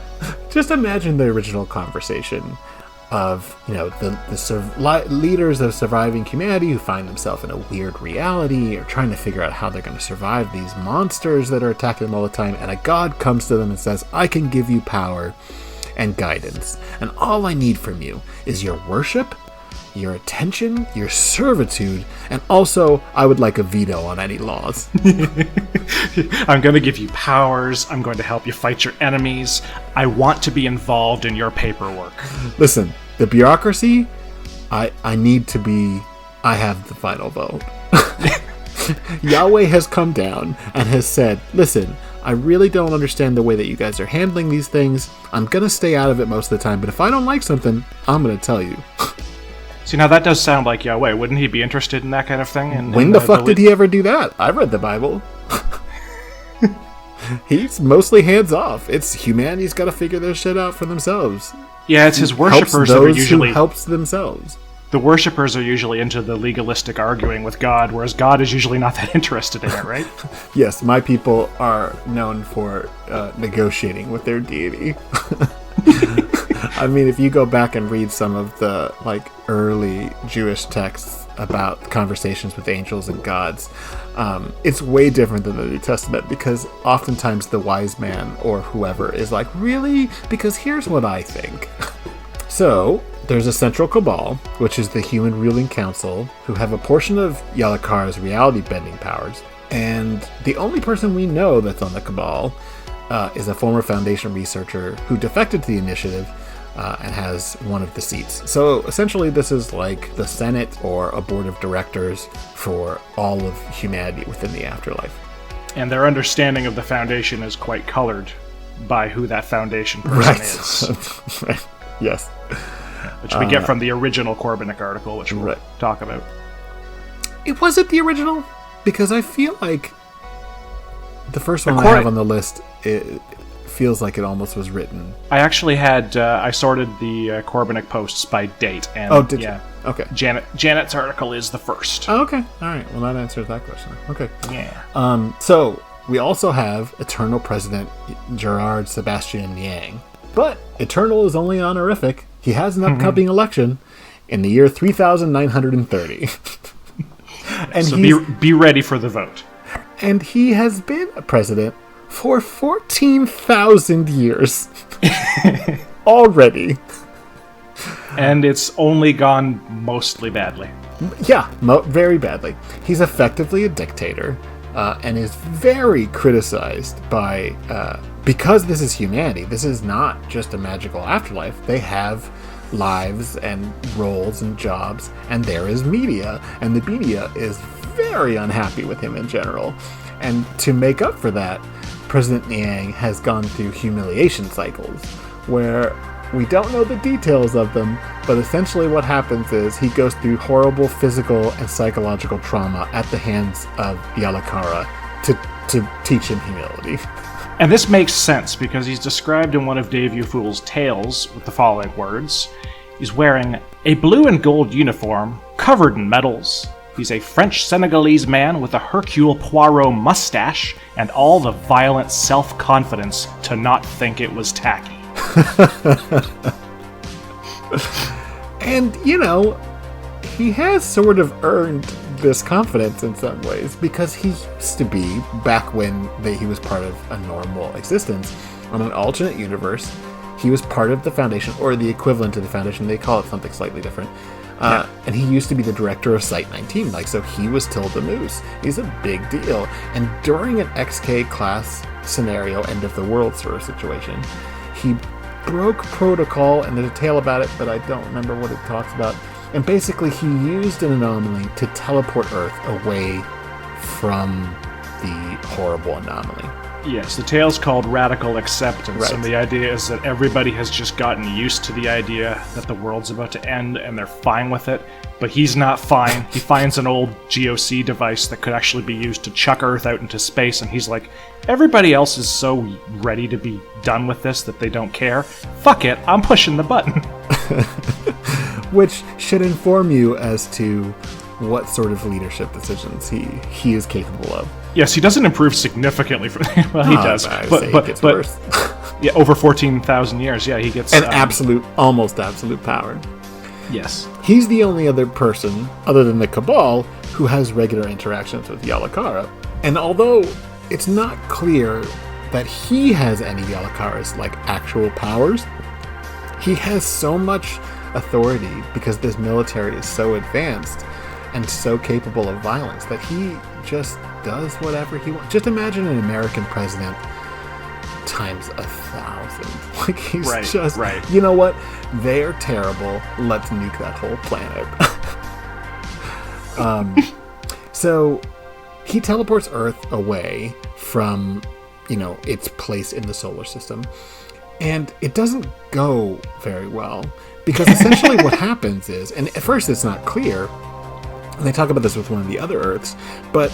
Just imagine the original conversation of, the leaders of surviving humanity who find themselves in a weird reality or trying to figure out how they're going to survive these monsters that are attacking them all the time, and a god comes to them and says, I can give you power and guidance, and all I need from you is your worship, your attention, your servitude, and also I would like a veto on any laws. I'm going to give you powers, I'm going to help you fight your enemies, I want to be involved in your paperwork. Listen, the bureaucracy, I have the final vote. Yahweh has come down and has said, listen, I really don't understand the way that you guys are handling these things. I'm going to stay out of it most of the time, but if I don't like something, I'm going to tell you. See, now that does sound like Yahweh. Wouldn't he be interested in that kind of thing? When the fuck did he ever do that? I've read the Bible. He's mostly hands off. It's humanity's got to figure their shit out for themselves. Yeah, it's his worshippers that are usually... who helps themselves. The worshippers are usually into the legalistic arguing with God, whereas God is usually not that interested in it, right? Yes, my people are known for negotiating with their deity. I mean, if you go back and read some of the early Jewish texts about conversations with angels and gods, it's way different than the New Testament, because oftentimes the wise man or whoever is like, really? Because here's what I think. So there's a central cabal, which is the human ruling council, who have a portion of Yalakar's reality-bending powers. And the only person we know that's on the cabal is a former Foundation researcher who defected to the initiative and has one of the seats. So essentially this is like the Senate or a board of directors for all of humanity within the afterlife. And their understanding of the Foundation is quite colored by who that Foundation person is. Right. Yes. Which we get from the original Corbenic article, which we'll talk about. Was it the original? Because I feel like the first one I have on the list, it feels like it almost was written. I actually had, I sorted the Corbenic posts by date. And oh, did you? Okay. Janet's article is the first. Oh, okay. All right. Well, that answers that question. Okay. Yeah. So we also have Eternal President Gerard Sebastian Yang. But Eternal is only honorific. He has an upcoming election in the year 3930. And so be ready for the vote. And he has been a president for 14,000 years. Already. And it's only gone mostly badly. Yeah, very badly. He's effectively a dictator and is very criticized by... because this is humanity, this is not just a magical afterlife. They have lives and roles and jobs, and there is media, and the media is very unhappy with him in general. And to make up for that, President Niang has gone through humiliation cycles where we don't know the details of them, but essentially what happens is he goes through horrible physical and psychological trauma at the hands of Yalakara to teach him humility. And this makes sense because he's described in one of Dave Ufu's tales with the following words. He's wearing a blue and gold uniform covered in medals. He's a French-Senegalese man with a Hercule Poirot mustache and all the violent self-confidence to not think it was tacky. And, he has sort of earned this confidence in some ways because he used to be, back when he was part of a normal existence, on an alternate universe, he was part of the Foundation, or the equivalent to the Foundation. They call it something slightly different. And he used to be the director of Site 19, so he was Tilda Moose. He's a big deal. And during an XK class scenario, end of the world sort of situation, he broke protocol, and there's a tale about it, but I don't remember what it talks about. And basically, he used an anomaly to teleport Earth away from the horrible anomaly. Yes, the tale's called Radical Acceptance, Right. and the idea is that everybody has just gotten used to the idea that the world's about to end, and they're fine with it, but he's not fine. He finds an old GOC device that could actually be used to chuck Earth out into space, and he's like, everybody else is so ready to be done with this that they don't care. Fuck it, I'm pushing the button. Which should inform you as to what sort of leadership decisions he is capable of. Yes, he doesn't improve significantly from well, he does, but it gets worse. Yeah, over 14,000 years. Yeah, he gets an almost absolute power. Yes, He's the only other person, other than the Cabal, who has regular interactions with Yalakara. And although it's not clear that he has any Yalakara's actual powers, he has so much authority because this military is so advanced and so capable of violence that he just does whatever he wants. Just imagine an American president times 1,000. He's right. You know what? They're terrible. Let's nuke that whole planet. So he teleports Earth away from, its place in the solar system. And it doesn't go very well. Because essentially what happens is, and at first it's not clear, and they talk about this with one of the other Earths, but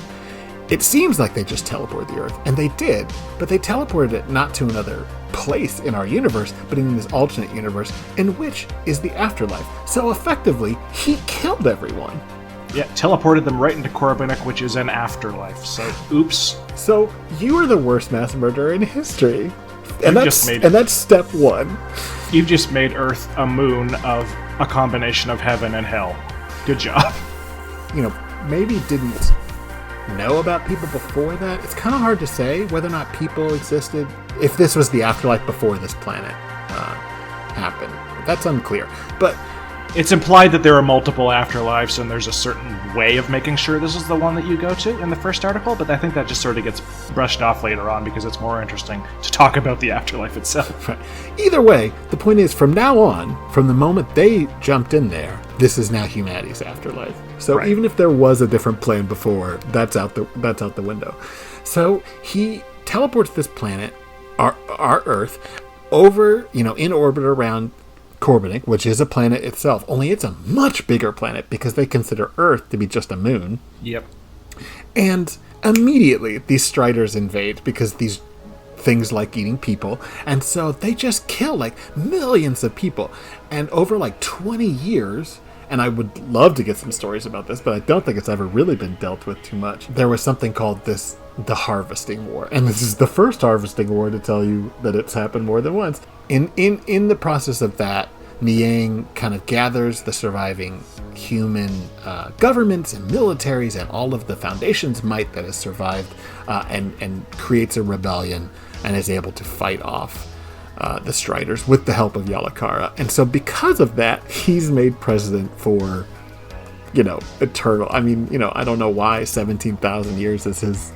it seems like they just teleported the Earth, and they did, but they teleported it not to another place in our universe, but in this alternate universe, in which is the afterlife. So effectively, he killed everyone. Yeah, teleported them right into Corbenic, which is an afterlife, so oops. So you are the worst mass murderer in history. And that's step one. You've just made Earth a moon of a combination of heaven and hell. Good job. Maybe didn't know about people before that. It's kind of hard to say whether or not people existed, if this was the afterlife before this planet happened. That's unclear. But it's implied that there are multiple afterlives, and there's a certain way of making sure this is the one that you go to in the first article, but I think that just sort of gets brushed off later on because it's more interesting to talk about the afterlife itself. Right. Either way, the point is, from now on, from the moment they jumped in there, this is now humanity's afterlife. So Right. Even if there was a different plane before, that's out the window. So he teleports this planet, our Earth, over, in orbit around Corbenic, which is a planet itself, only it's a much bigger planet because they consider Earth to be just a moon. Yep. And immediately these Striders invade because these things like eating people, and so they just kill millions of people. And over 20 years, and I would love to get some stories about this, but I don't think it's ever really been dealt with too much. There was something called the Harvesting War, and this is the first Harvesting War to tell you that it's happened more than once. In the process of that, Niang kind of gathers the surviving human governments and militaries and all of the Foundation's might that has survived, and creates a rebellion and is able to fight off the Striders with the help of Yalakara. And so because of that, he's made president for, eternal. I mean, I don't know why 17,000 years is his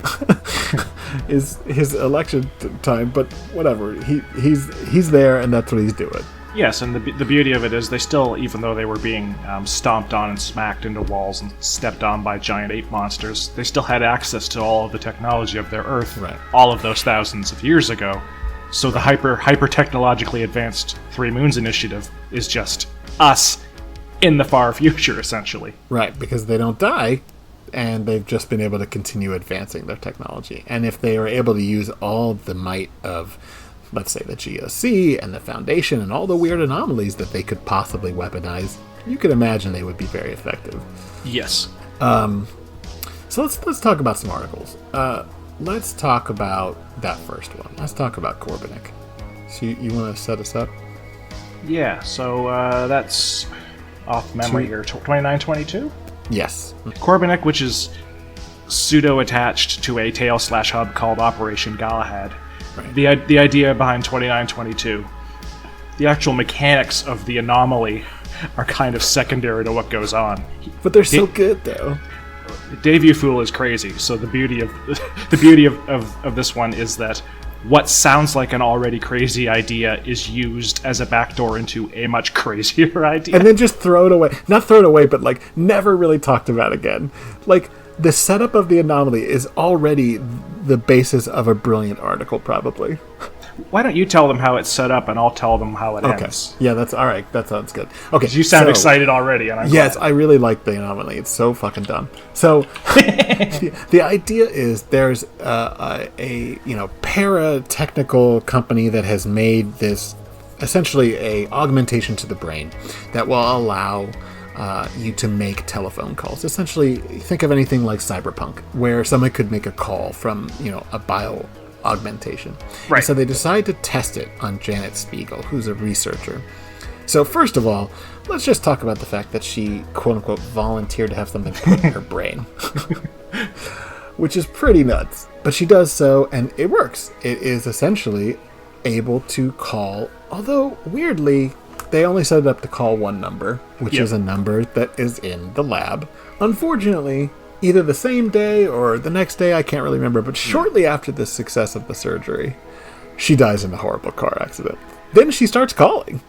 his election time, but whatever. He's there, and that's what he's doing. Yes, and the beauty of it is they still, even though they were being stomped on and smacked into walls and stepped on by giant ape monsters, they still had access to all of the technology of their Earth, Right. all of those thousands of years ago. So the hyper technologically advanced Three Moons Initiative is just us in the far future, essentially. Right, because they don't die, and they've just been able to continue advancing their technology. And if they are able to use all the might of, let's say, the GOC and the Foundation and all the weird anomalies that they could possibly weaponize, you could imagine they would be very effective. Yes. So let's talk about some articles. Let's talk about that first one. Let's talk about Corbenic. So you want to set us up? Yeah, so that's off memory here, 2922? Yes. Corbenic, which is pseudo-attached to a tail/hub called Operation Galahad. Right. The idea behind 2922, the actual mechanics of the anomaly are kind of secondary to what goes on. But they're so good, though. Dave Fool is crazy, so the beauty of this one is that what sounds like an already crazy idea is used as a backdoor into a much crazier idea. And then just throw it away. Not throw it away, but like never really talked about again. Like the setup of the anomaly is already the basis of a brilliant article, probably. Why don't you tell them how it's set up, and I'll tell them how it ends? Yeah, that's all right. That sounds good. Okay, you sound excited already, and I'm yes, glad. I really like the anomaly. It's so fucking dumb. So the idea is there's a para-technical company that has made this essentially a augmentation to the brain that will allow you to make telephone calls. Essentially, think of anything like Cyberpunk, where someone could make a call from a bio augmentation. Right. And so they decide to test it on Janet Spiegel, who's a researcher. So first of all, let's just talk about the fact that she, quote-unquote, volunteered to have something put in her brain. Which is pretty nuts. But she does so, and it works. It is essentially able to call, although, weirdly, they only set it up to call one number, which is a number that is in the lab. Unfortunately, either the same day or the next day, I can't really remember, but shortly after the success of the surgery, she dies in a horrible car accident. Then she starts calling.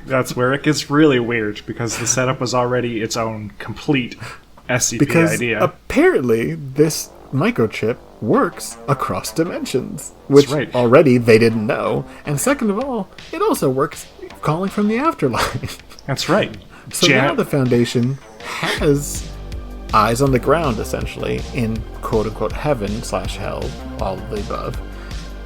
That's where it gets really weird, because the setup was already its own complete SCP idea. Apparently, this microchip works across dimensions, which right. already they didn't know. And second of all, it also works calling from the afterlife. That's right. So now the Foundation has eyes on the ground, essentially, in quote-unquote heaven/hell, all of the above,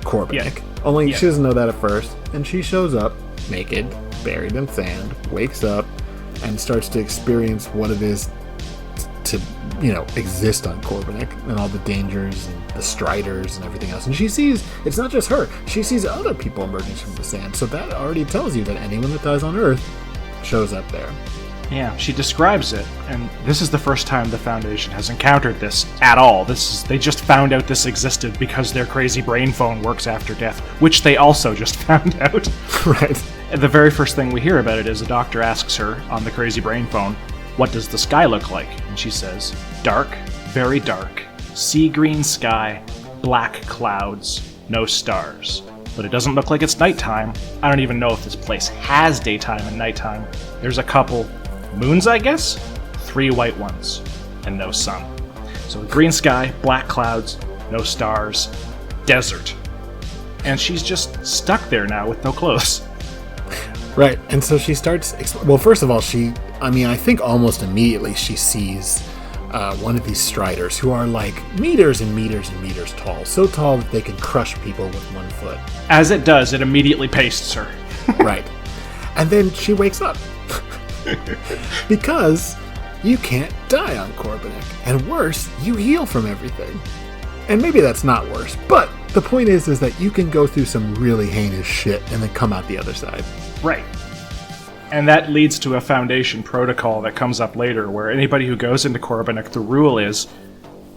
Corbenic. Only she doesn't know that at first, and she shows up, naked, buried in sand, wakes up, and starts to experience what it is to, exist on Corbenic, and all the dangers, and the striders, and everything else. And she sees, it's not just her, she sees other people emerging from the sand, so that already tells you that anyone that dies on Earth shows up there. Yeah, she describes it, and this is the first time the Foundation has encountered this at all. They just found out this existed because their crazy brain phone works after death, which they also just found out. Right. And the very first thing we hear about it is a doctor asks her on the crazy brain phone, "What does the sky look like?" And she says, "Dark, very dark, sea green sky, black clouds, no stars. But it doesn't look like it's nighttime. I don't even know if this place has daytime and nighttime. There's a couple moons, I guess? 3 white ones, and no sun. So green sky, black clouds, no stars, desert." And she's just stuck there now with no clothes. Right, and so she starts... Well, first of all, I think almost immediately she sees one of these striders who are like meters and meters and meters tall. So tall that they can crush people with 1 foot. As it does, it immediately pastes her. Right. And then she wakes up. Because you can't die on Corbenic. And worse, you heal from everything. And maybe that's not worse, but the point is that you can go through some really heinous shit and then come out the other side. Right. And that leads to a Foundation protocol that comes up later, where anybody who goes into Corbenic, the rule is,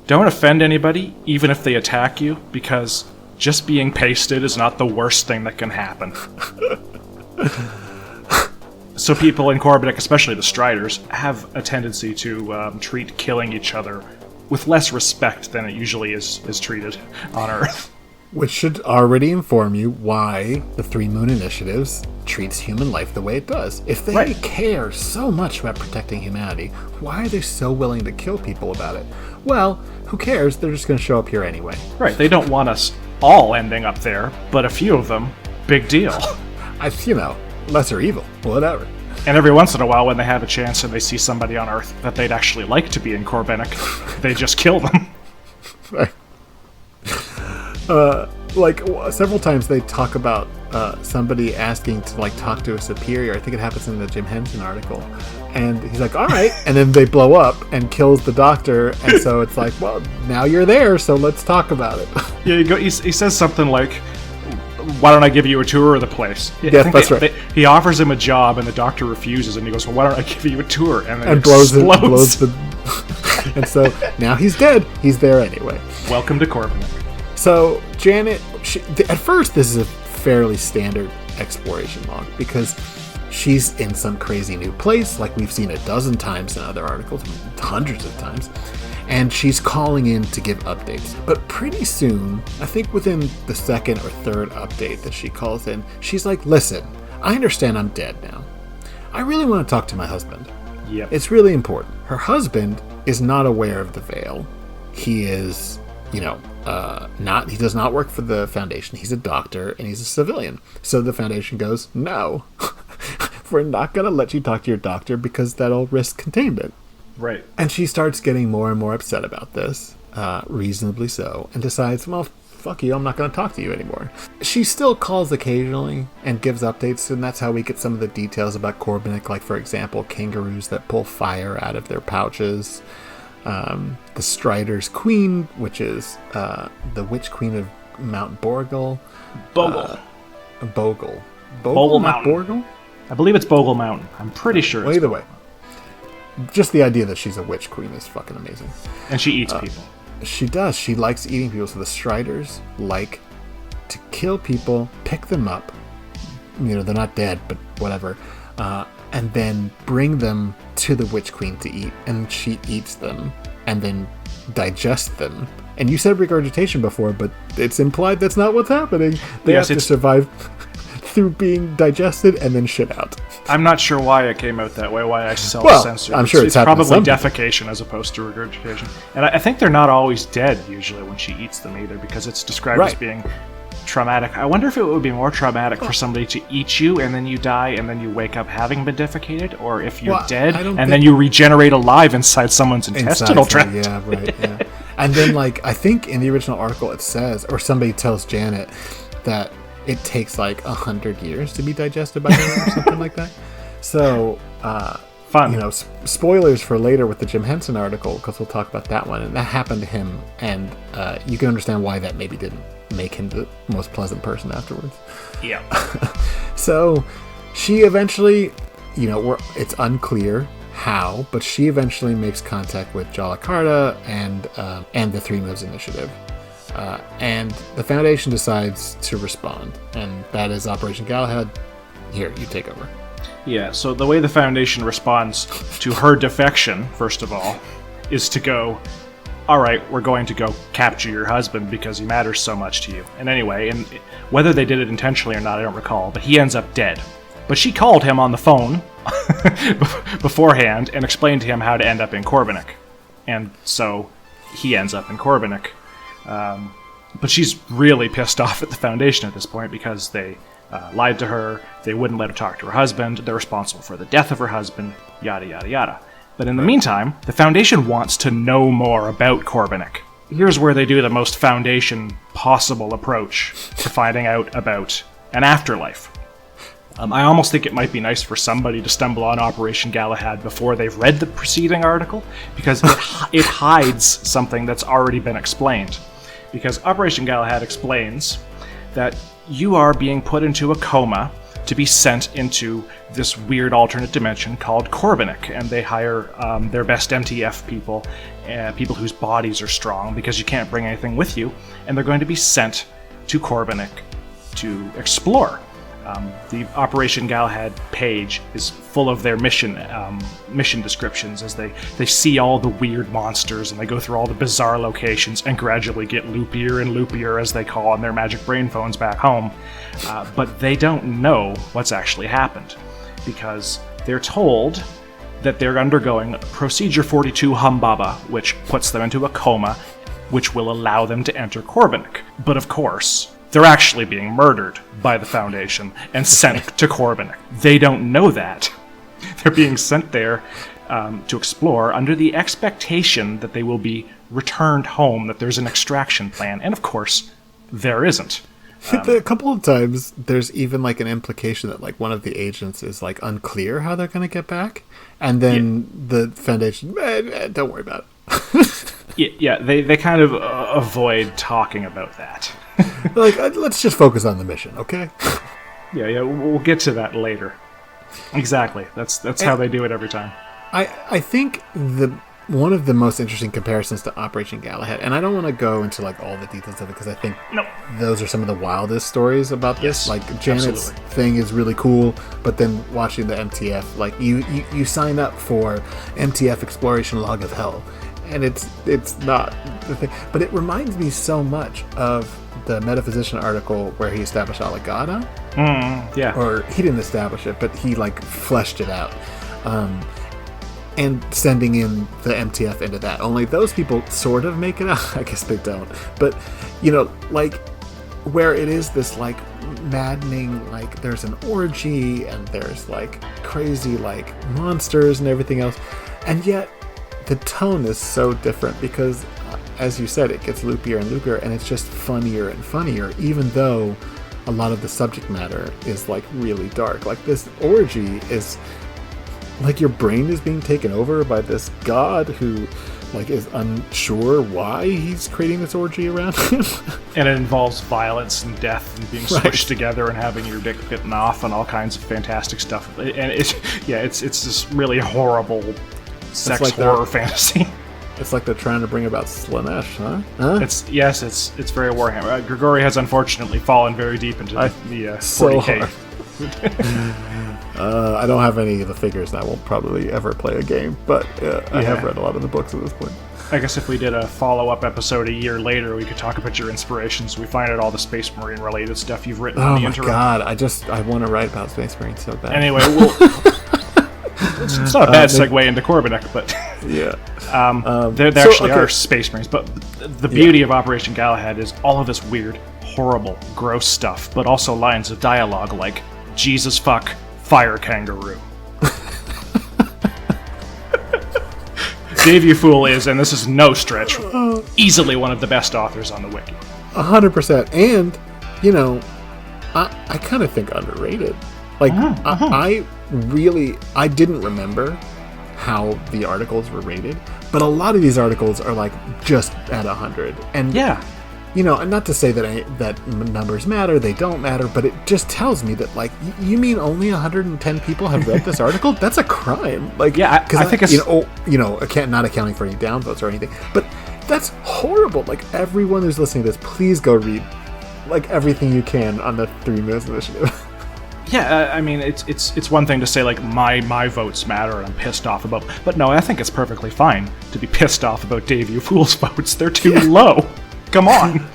don't offend anybody, even if they attack you, because just being pasted is not the worst thing that can happen. So people in Corbenic, especially the Striders, have a tendency to treat killing each other with less respect than it usually is treated on Earth. Which should already inform you why the Three Moon Initiatives treats human life the way it does. If they care so much about protecting humanity, why are they so willing to kill people about it? Well, who cares? They're just going to show up here anyway. Right, they don't want us all ending up there, but a few of them, big deal. Lesser evil, whatever. And every once in a while, when they have a chance and they see somebody on Earth that they'd actually like to be in Corbenic, they just kill them. Right. Several times they talk about somebody asking to talk to a superior. I think it happens in the Jim Henson article, and he's like, all right, and then they blow up and kills the doctor, and so it's like, well, now you're there, so let's talk about it. Yeah, he says something like, why don't I give you a tour of the place? Yeah, that's right. He offers him a job, and the doctor refuses, and he goes, well, why don't I give you a tour? And then blows the and so now he's dead. He's there anyway. Welcome to Corbenic. So Janet, at first this is a fairly standard exploration log because she's in some crazy new place, like we've seen a dozen times in other articles, hundreds of times, and she's calling in to give updates. But pretty soon, I think within the second or third update that she calls in, she's like, listen, I understand I'm dead now. I really want to talk to my husband. Yep. It's really important. Her husband is not aware of the veil. He is, he does not work for the Foundation. He's a doctor and he's a civilian. So the Foundation goes, no, we're not going to let you talk to your doctor because that'll risk containment. Right. And she starts getting more and more upset about this, reasonably so, and decides, well, fuck you, I'm not going to talk to you anymore. She still calls occasionally and gives updates, and that's how we get some of the details about Corbenic, like, for example, kangaroos that pull fire out of their pouches, the Strider's Queen, which is the Witch Queen of Mount Borgel. Bogle. Bogle, Mountain. Borgel? I believe it's Bogle Mountain. I'm pretty sure it's either way. Just the idea that she's a witch queen is fucking amazing. And she eats people. She does. She likes eating people. So the Striders like to kill people, pick them up. They're not dead, but whatever. And then bring them to the Witch Queen to eat. And she eats them and then digests them. And you said regurgitation before, but it's implied that's not what's happening. They have to survive through being digested and then shit out. I'm not sure why it came out that way, why I self-censored. I'm sure it's probably defecation as opposed to regurgitation. And I think they're not always dead, usually, when she eats them either, because it's described as being traumatic. I wonder if it would be more traumatic for somebody to eat you and then you die and then you wake up having been defecated, or if you're dead and then you regenerate alive inside someone's intestinal tract. Yeah, right, yeah. And then, I think in the original article it says, or somebody tells Janet that it takes 100 years to be digested by her or something like that. So, fun. Spoilers for later with the Jim Henson article, because we'll talk about that one. And that happened to him, and you can understand why that maybe didn't make him the most pleasant person afterwards. Yeah. So, she eventually, it's unclear how, but she eventually makes contact with Jalakarta and the Three Moves Initiative. And the Foundation decides to respond, and that is Operation Galahad. Here, you take over. Yeah, so the way the Foundation responds to her defection, first of all, is to go, all right, we're going to go capture your husband because he matters so much to you. And anyway, and whether they did it intentionally or not, I don't recall, but he ends up dead. But she called him on the phone beforehand and explained to him how to end up in Corbenic. And so he ends up in Corbenic. But she's really pissed off at the Foundation at this point because they lied to her, they wouldn't let her talk to her husband, they're responsible for the death of her husband, yada yada yada. But in the meantime, the Foundation wants to know more about Corbenic. Here's where they do the most Foundation possible approach to finding out about an afterlife. I almost think it might be nice for somebody to stumble on Operation Galahad before they've read the preceding article, because it hides something that's already been explained. Because Operation Galahad explains that you are being put into a coma to be sent into this weird alternate dimension called Corbenic, and they hire their best MTF people, people whose bodies are strong because you can't bring anything with you, and they're going to be sent to Corbenic to explore. The Operation Galahad page is full of their mission descriptions as they see all the weird monsters and they go through all the bizarre locations and gradually get loopier and loopier as they call on their magic brain phones back home. But they don't know what's actually happened because they're told that they're undergoing Procedure 42 Humbaba, which puts them into a coma, which will allow them to enter Corbenic. But of course, they're actually being murdered by the Foundation and sent to Corbenic. They don't know that. They're being sent there to explore under the expectation that they will be returned home, that there's an extraction plan. And of course, there isn't. A couple of times, there's even like an implication that like one of the agents is like unclear how they're going to get back. And then the Foundation, don't worry about it. They kind of avoid talking about that. Like, let's just focus on the mission, okay? Yeah, we'll get to that later. Exactly. That's how they do it every time. I think one of the most interesting comparisons to Operation Galahad, and I don't want to go into like all the details of it because I think those are some of the wildest stories about this. Like Janet's thing is really cool, but then watching the MTF, like you sign up for MTF Exploration Log of Hell, and it's not the thing. But it reminds me so much of the Metaphysician article where he established Alagada. Or he didn't establish it, but he like fleshed it out. And sending in the MTF into that. Only those people sort of make it out. I guess they don't. But, like, where it is this, like, maddening, like, there's an orgy, and there's, like, crazy, like, monsters and everything else. And yet, the tone is so different because, as you said, it gets loopier and loopier, and it's just funnier and funnier, even though a lot of the subject matter is, like, really dark. Like, this orgy is... like your brain is being taken over by this god who like is unsure why he's creating this orgy around him. And it involves violence and death and being smushed together and having your dick bitten off and all kinds of fantastic stuff. And it's this really horrible sex like horror fantasy. It's like they're trying to bring about Slanesh, huh? It's very Warhammer. Grigori has unfortunately fallen very deep into the 40K. I don't have any of the figures, and I won't probably ever play a game, but I have read a lot of the books at this point. I guess if we did a follow-up episode a year later, we could talk about your inspirations. We find out all the Space Marine related stuff you've written on the interim. Oh my god, I want to write about Space Marine so bad. Anyway, it's not a bad segue into Corbenic, but there actually are Space Marines. But the beauty of Operation Galahad is all of this weird, horrible, gross stuff, but also lines of dialogue like, Jesus fuck, fire kangaroo. Dave You Fool is, and this is no stretch, easily one of the best authors on the wiki. 100%. And, I kind of think underrated. Like, I didn't remember how the articles were rated, but a lot of these articles are, like, just at 100. And and not to say that numbers matter, they don't matter, but it just tells me that, like, you mean only 110 people have read this article? That's a crime. Like, I think it's... not accounting for any downvotes or anything, but that's horrible. Like, everyone who's listening to this, please go read, like, everything you can on the 3 Minutes Initiative. Yeah, I mean, it's one thing to say, like, my votes matter and I'm pissed off about... But no, I think it's perfectly fine to be pissed off about Dave You Fool's votes. They're too low. Come on.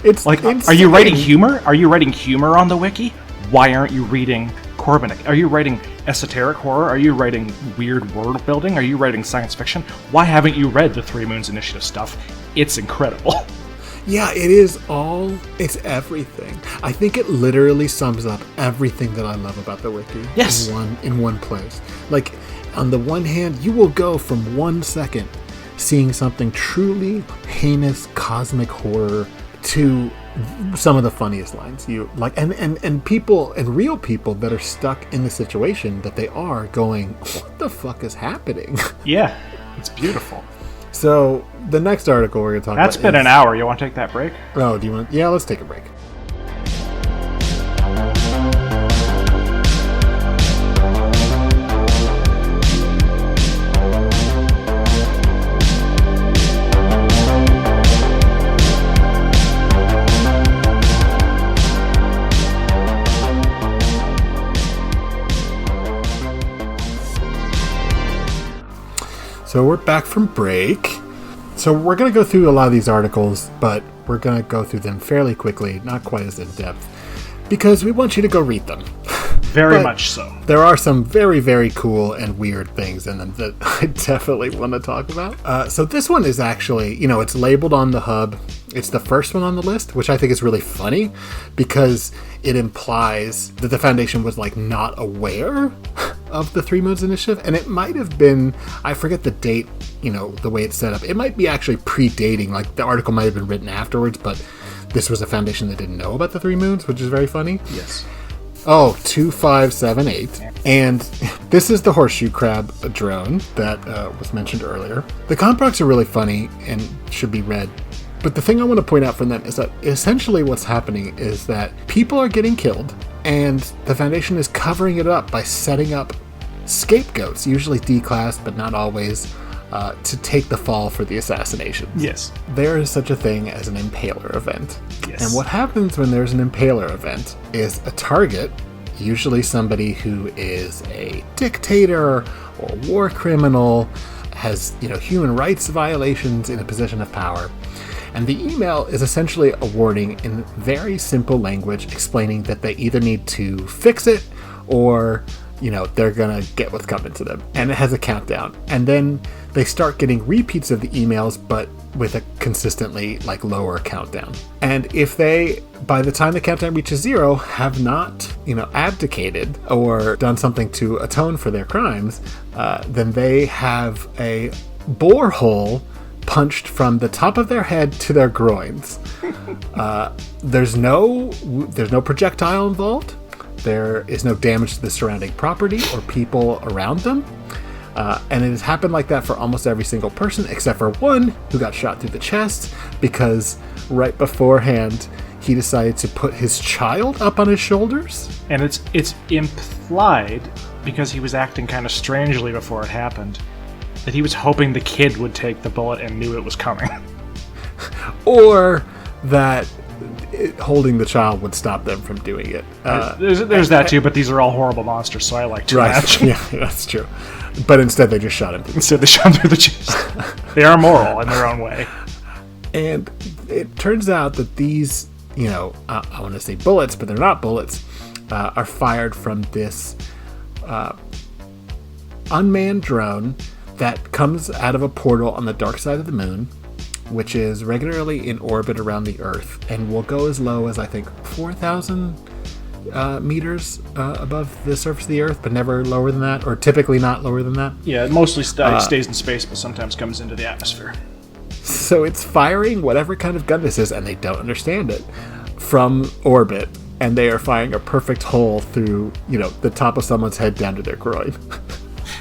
It's like, insane. Are you writing humor? Are you writing humor on the wiki? Why aren't you reading Corbenic? Are you writing esoteric horror? Are you writing weird world building? Are you writing science fiction? Why haven't you read the 3 Moons Initiative stuff? It's incredible. Yeah, it's everything. I think it literally sums up everything that I love about the wiki. Yes. In one place. Like, on the one hand, you will go from 1 second seeing something truly heinous cosmic horror to some of the funniest lines you like, and people and real people that are stuck in the situation that they are going, what the fuck is happening? Yeah, it's beautiful. So the next article we're going to talk about. That's been an hour. You want to take that break? Oh, do you want? Yeah, let's take a break. So we're back from break. So we're going to go through a lot of these articles, but we're going to go through them fairly quickly, not quite as in-depth, because we want you to go read them. Very much so. There are some very, very cool and weird things in them that I definitely want to talk about. So this one is actually, it's labeled on the hub. It's the first one on the list, which I think is really funny because it implies that the Foundation was not aware of the Three Moons Initiative. And it might have been, I forget the date, the way it's set up. It might be actually predating, the article might have been written afterwards, but this was a Foundation that didn't know about the Three Moons, which is very funny. Yes. Oh, 2578. And this is the horseshoe crab drone that was mentioned earlier. The Comprocs are really funny and should be read. But the thing I want to point out from them is that essentially what's happening is that people are getting killed, and the Foundation is covering it up by setting up scapegoats, usually D-class, but not always, to take the fall for the assassination. Yes. There is such a thing as an Impaler event. Yes. And what happens when there's an Impaler event is a target, usually somebody who is a dictator or war criminal, has, human rights violations in a position of power. And the email is essentially a warning in very simple language explaining that they either need to fix it or, they're going to get what's coming to them. And it has a countdown. And then they start getting repeats of the emails, but with a consistently lower countdown. And if they, by the time the countdown reaches 0, have not, abdicated or done something to atone for their crimes, then they have a borehole punched from the top of their head to their groins. There's no projectile involved. There is no damage to the surrounding property or people around them. And it has happened like that for almost every single person, except for one who got shot through the chest because right beforehand he decided to put his child up on his shoulders. And it's implied, because he was acting kind of strangely before it happened, that he was hoping the kid would take the bullet and knew it was coming. Or that holding the child would stop them from doing it. There's that too, but these are all horrible monsters, so I like to imagine. Yeah, that's true. But instead they just shot him. Instead they shot him through the chest. They are moral in their own way. And it turns out that these, I want to say bullets, but they're not bullets, are fired from this unmanned drone that comes out of a portal on the dark side of the moon, which is regularly in orbit around the Earth and will go as low as, I think, 4,000 meters above the surface of the Earth, but never lower than that, or typically not lower than that. Yeah, it mostly stays in space, but sometimes comes into the atmosphere. So it's firing whatever kind of gun this is, and they don't understand it, from orbit, and they are firing a perfect hole through, the top of someone's head down to their groin.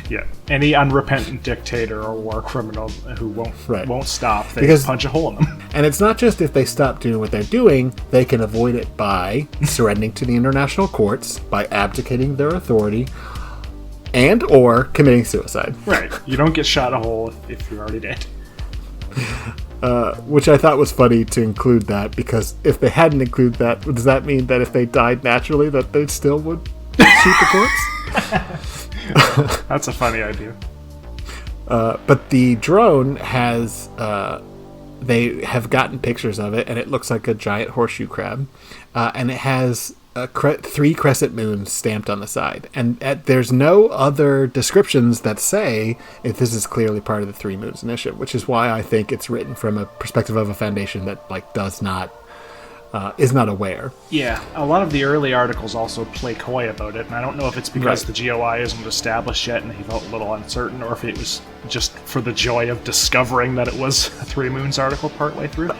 Yeah, any unrepentant dictator or war criminal who won't stop, they punch a hole in them. And it's not just if they stop doing what they're doing, they can avoid it by surrendering to the international courts, by abdicating their authority, and or committing suicide. Right, you don't get shot in a hole if you're already dead. Which I thought was funny to include that, because if they hadn't included that, does that mean that if they died naturally that they still would shoot the corpse? That's a funny idea. But the drone has, they have gotten pictures of it, and it looks like a giant horseshoe crab. And it has 3 crescent moons stamped on the side. And there's no other descriptions that say if this is clearly part of the Three Moons Initiative, which is why I think it's written from a perspective of a Foundation that is not aware. Yeah, a lot of the early articles also play coy about it, and I don't know if it's because the GOI isn't established yet and he felt a little uncertain, or if it was just for the joy of discovering that it was a Three Moons article partway through.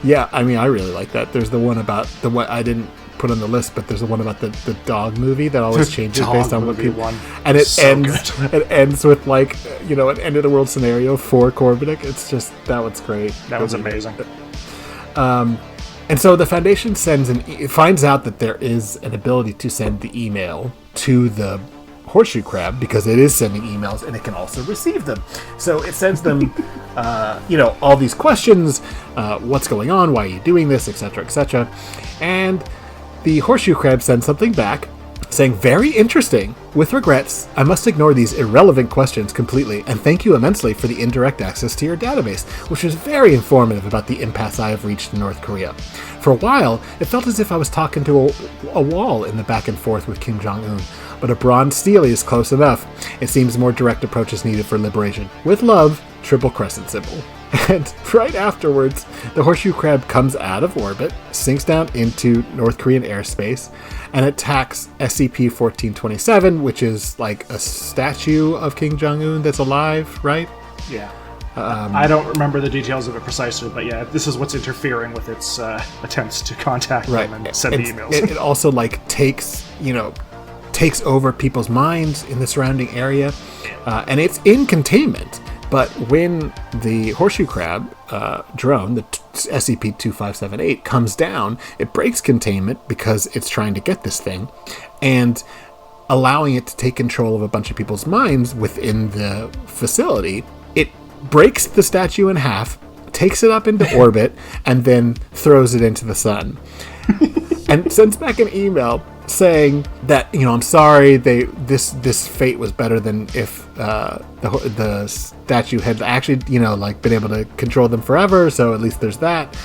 Yeah, I mean, I really like that. There's the one about the one I didn't put on the list, but there's the one about the dog movie that always changes based on what people one. And it ends with an end of the world scenario for Corbenic. It's just, that one's great. That was amazing. And so the Foundation finds out that there is an ability to send the email to the horseshoe crab, because it is sending emails and it can also receive them. So it sends them, all these questions, what's going on, why are you doing this, etc., etc. And the horseshoe crab sends something back saying, very interesting. With regrets, I must ignore these irrelevant questions completely, and thank you immensely for the indirect access to your database, which was very informative about the impasse I have reached in North Korea. For a while, it felt as if I was talking to a wall in the back and forth with Kim Jong-un, but a bronze stele is close enough. It seems a more direct approach is needed for liberation. With love, Triple Crescent symbol. And right afterwards, the horseshoe crab comes out of orbit, sinks down into North Korean airspace, and attacks SCP-1427, which is like a statue of Kim Jong-un that's alive, right? Yeah. I don't remember the details of it precisely, but yeah, this is what's interfering with its attempts to contact them and send the emails. It also like takes over people's minds in the surrounding area, and it's in containment. But when the horseshoe crab drone, the SCP-2578, comes down, it breaks containment because it's trying to get this thing, and allowing it to take control of a bunch of people's minds within the facility, it breaks the statue in half, takes it up into orbit, and then throws it into the sun. And sends back an email saying that, I'm sorry, this fate was better than if the statue had actually, been able to control them forever, so at least there's that.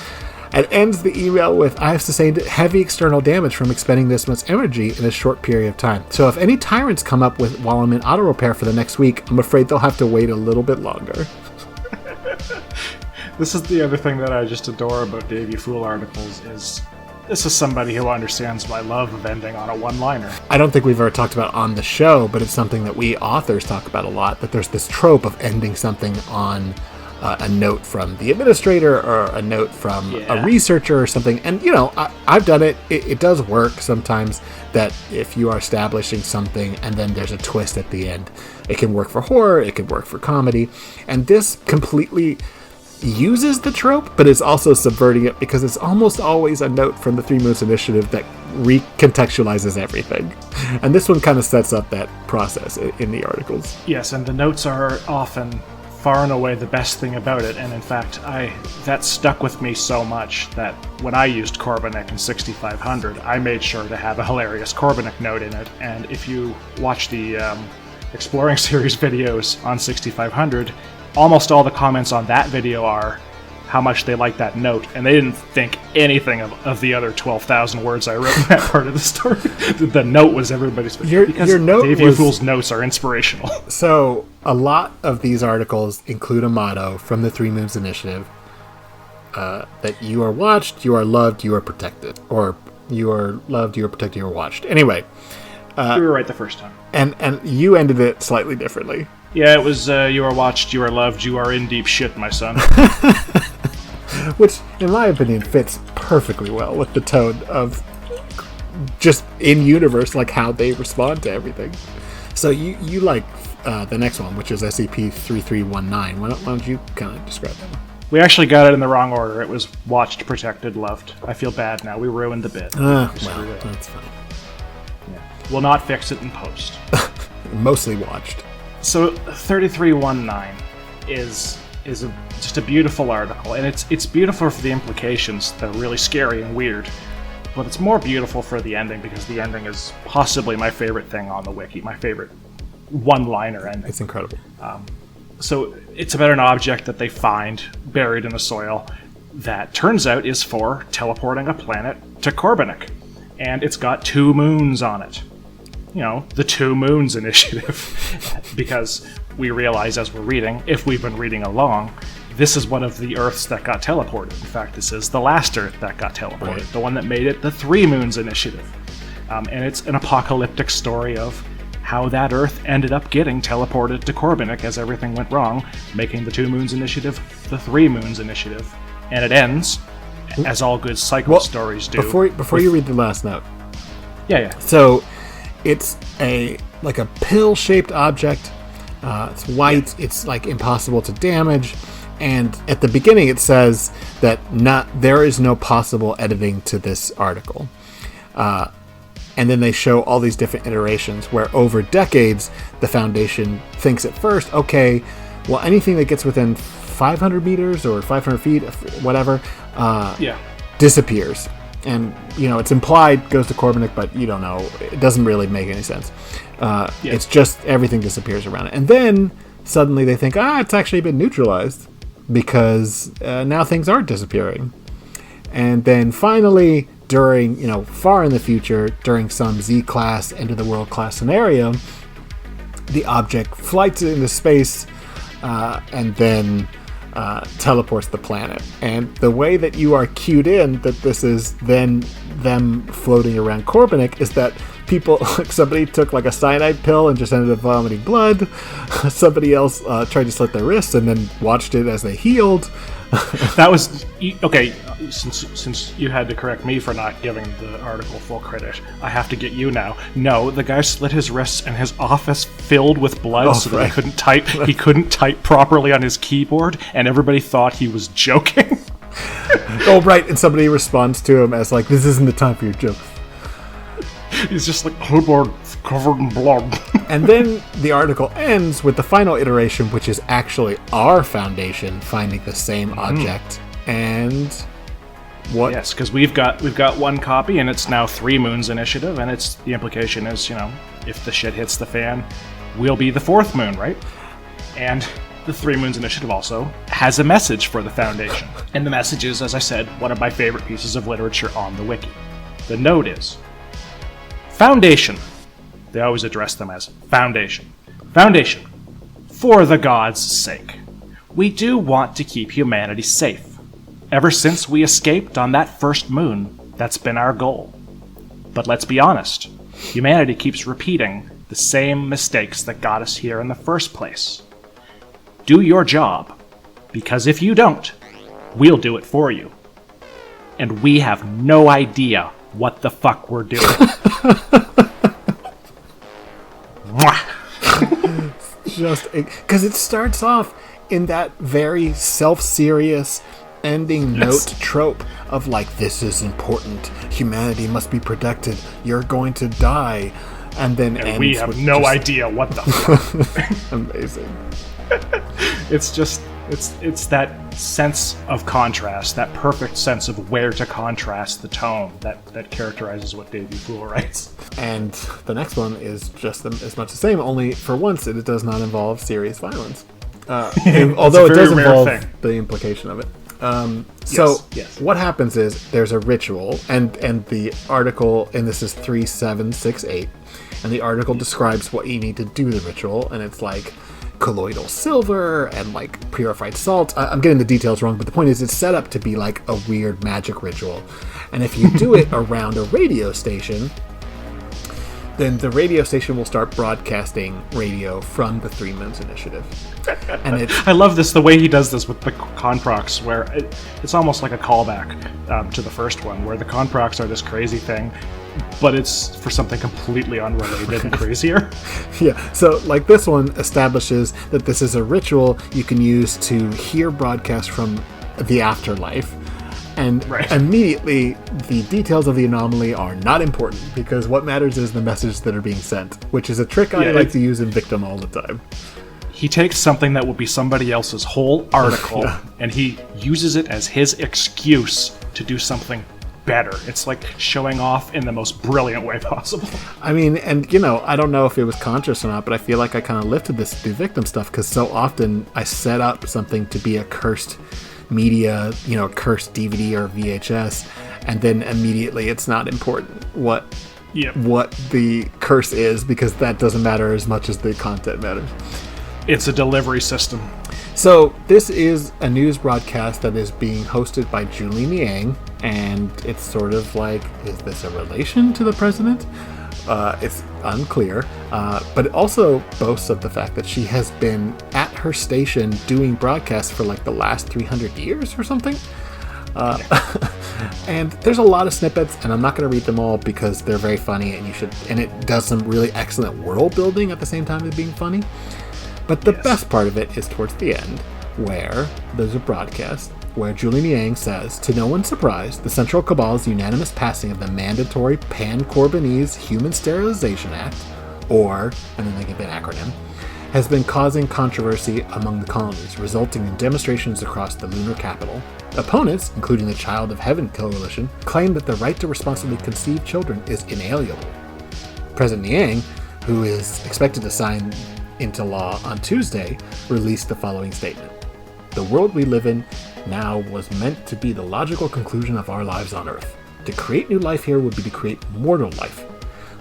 And ends the email with, I have sustained heavy external damage from expending this much energy in a short period of time. So if any tyrants come up with while I'm in auto repair for the next week, I'm afraid they'll have to wait a little bit longer. This is the other thing that I just adore about Dave You Fool articles is this is somebody who understands my love of ending on a one-liner. I don't think we've ever talked about on the show, but it's something that we authors talk about a lot, that there's this trope of ending something on a note from the administrator or a note from a researcher or something. And, I've done it. It does work sometimes that if you are establishing something and then there's a twist at the end, it can work for horror, it can work for comedy. And this completely uses the trope, but is also subverting it because it's almost always a note from the Three Moons Initiative that recontextualizes everything. And this one kind of sets up that process in the articles. Yes, and the notes are often far and away the best thing about it, and in fact, that stuck with me so much that when I used Corbenic in 6500, I made sure to have a hilarious Corbenic note in it, and if you watch the Exploring Series videos on 6500, almost all the comments on that video are how much they like that note, and they didn't think anything of the other 12,000 words I wrote in that part of the story. The note was everybody's favorite. Your note Dave You Fool's notes are inspirational. So, a lot of these articles include a motto from the Three Moons Initiative that you are watched, you are loved, you are protected. Or you are loved, you are protected, you are watched. Anyway. We were right the first time. And you ended it slightly differently. Yeah, it was you are watched, you are loved, you are in deep shit, my son. Which, in my opinion, fits perfectly well with the tone of just in-universe, like how they respond to everything. So you like the next one, which is SCP-3319. Why don't you kind of describe that one? We actually got it in the wrong order. It was watched, protected, loved. I feel bad now. We ruined the bit. Well, that's fine. Yeah. We'll not fix it in post. Mostly watched. So 3319 is just a beautiful article, and it's beautiful for the implications that are really scary and weird, but it's more beautiful for the ending because the ending is possibly my favorite thing on the wiki, my favorite one-liner ending. It's incredible. So it's about an object that they find buried in the soil that turns out is for teleporting a planet to Corbenic, and it's got 2 moons on it. The 2 Moons Initiative, because we realize as we're reading, if we've been reading along, this is one of the Earths that got teleported. In fact, this is the last Earth that got teleported, right. The one that made it the 3 Moons Initiative. And it's an apocalyptic story of how that Earth ended up getting teleported to Corbenic as everything went wrong, making the 2 Moons Initiative the 3 Moons Initiative. And it ends, as all good cycle stories do. Before you read the last note. Yeah. So, it's a pill-shaped object. It's white. Yeah. It's impossible to damage. And at the beginning, it says that there is no possible editing to this article. And then they show all these different iterations where over decades, the Foundation thinks at first, okay, well, anything that gets within 500 meters or 500 feet, whatever, disappears. And, it's implied goes to Corbenic, but you don't know. It doesn't really make any sense. It's just everything disappears around it. And then suddenly they think, it's actually been neutralized because now things aren't disappearing. And then finally, during, far in the future, during some Z-class, end-of-the-world class scenario, the object flights into space and then teleports the planet. And the way that you are cued in that this is then them floating around Corbenic is that somebody took like a cyanide pill and just ended up vomiting blood. Somebody else tried to slit their wrists and then watched it as they healed. That was okay. Since you had to correct me for not giving the article full credit, I have to get you now. No, the guy slit his wrists and his office filled with blood, so that he couldn't type. He couldn't type properly on his keyboard, and everybody thought he was joking. Oh, right, and somebody responds to him as like, "This isn't the time for your jokes." He's just like, keyboard covered in blood. And then the article ends with the final iteration, which is actually our Foundation finding the same object. And what? Yes, because we've got one copy, and it's now 3 Moons Initiative, and the implication is, if the shit hits the fan, we'll be the 4th moon, right? And the 3 Moons Initiative also has a message for the Foundation. And the message is, as I said, one of my favorite pieces of literature on the wiki. The note is, Foundation. They always address them as Foundation. Foundation. For the gods' sake. We do want to keep humanity safe. Ever since we escaped on that first moon, that's been our goal. But let's be honest. Humanity keeps repeating the same mistakes that got us here in the first place. Do your job. Because if you don't, we'll do it for you. And we have no idea what the fuck we're doing. Just because it starts off in that very self-serious ending note trope of like, this is important, humanity must be protected, you're going to die, and then ends we have with no idea what the fuck. Amazing. It's that sense of contrast, that perfect sense of where to contrast the tone that characterizes what Davey Fool writes. And the next one is just as much the same, only for once it does not involve serious violence. Although it does involve the implication of it. What happens is there's a ritual, and the article, and this is 3768, and the article describes what you need to do the ritual, and it's like colloidal silver and like purified salt. I'm getting the details wrong, but the point is it's set up to be like a weird magic ritual. And if you do it around a radio station, then the radio station will start broadcasting radio from the 3 Moons Initiative. And I love this, the way he does this with the Conprox, where it's almost like a callback to the first one, where the Conprox are this crazy thing, but it's for something completely unrelated and crazier. Yeah, so like this one establishes that this is a ritual you can use to hear broadcasts from the afterlife. And immediately, the details of the anomaly are not important, because what matters is the message that are being sent, which is a trick I like to use in Victim all the time. He takes something that would be somebody else's whole article, and he uses it as his excuse to do something better. It's like showing off in the most brilliant way possible. I mean, and I don't know if it was conscious or not, but I feel like I kind of lifted this through Victim stuff, because so often I set up something to be a cursed media, cursed DVD or VHS, and then immediately it's not important what the curse is, because that doesn't matter as much as the content matters. It's a delivery system. So this is a news broadcast that is being hosted by Julie Niang, and it's sort of like, is this a relation to the president? It's unclear, but it also boasts of the fact that she has been at her station doing broadcasts for like the last 300 years or something. And there's a lot of snippets, and I'm not going to read them all because they're very funny, and it does some really excellent world building at the same time as being funny. But the best part of it is towards the end, where there's a broadcast where Julie Niang says, to no one's surprise, the Central Cabal's unanimous passing of the mandatory Pan-Corbenese Human Sterilization Act, or, and then they give an acronym, has been causing controversy among the colonies, resulting in demonstrations across the lunar capital. Opponents, including the Child of Heaven Coalition, claim that the right to responsibly conceive children is inalienable. President Yang, who is expected to sign into law on Tuesday, released the following statement. The world we live in now was meant to be the logical conclusion of our lives on Earth. To create new life here would be to create mortal life.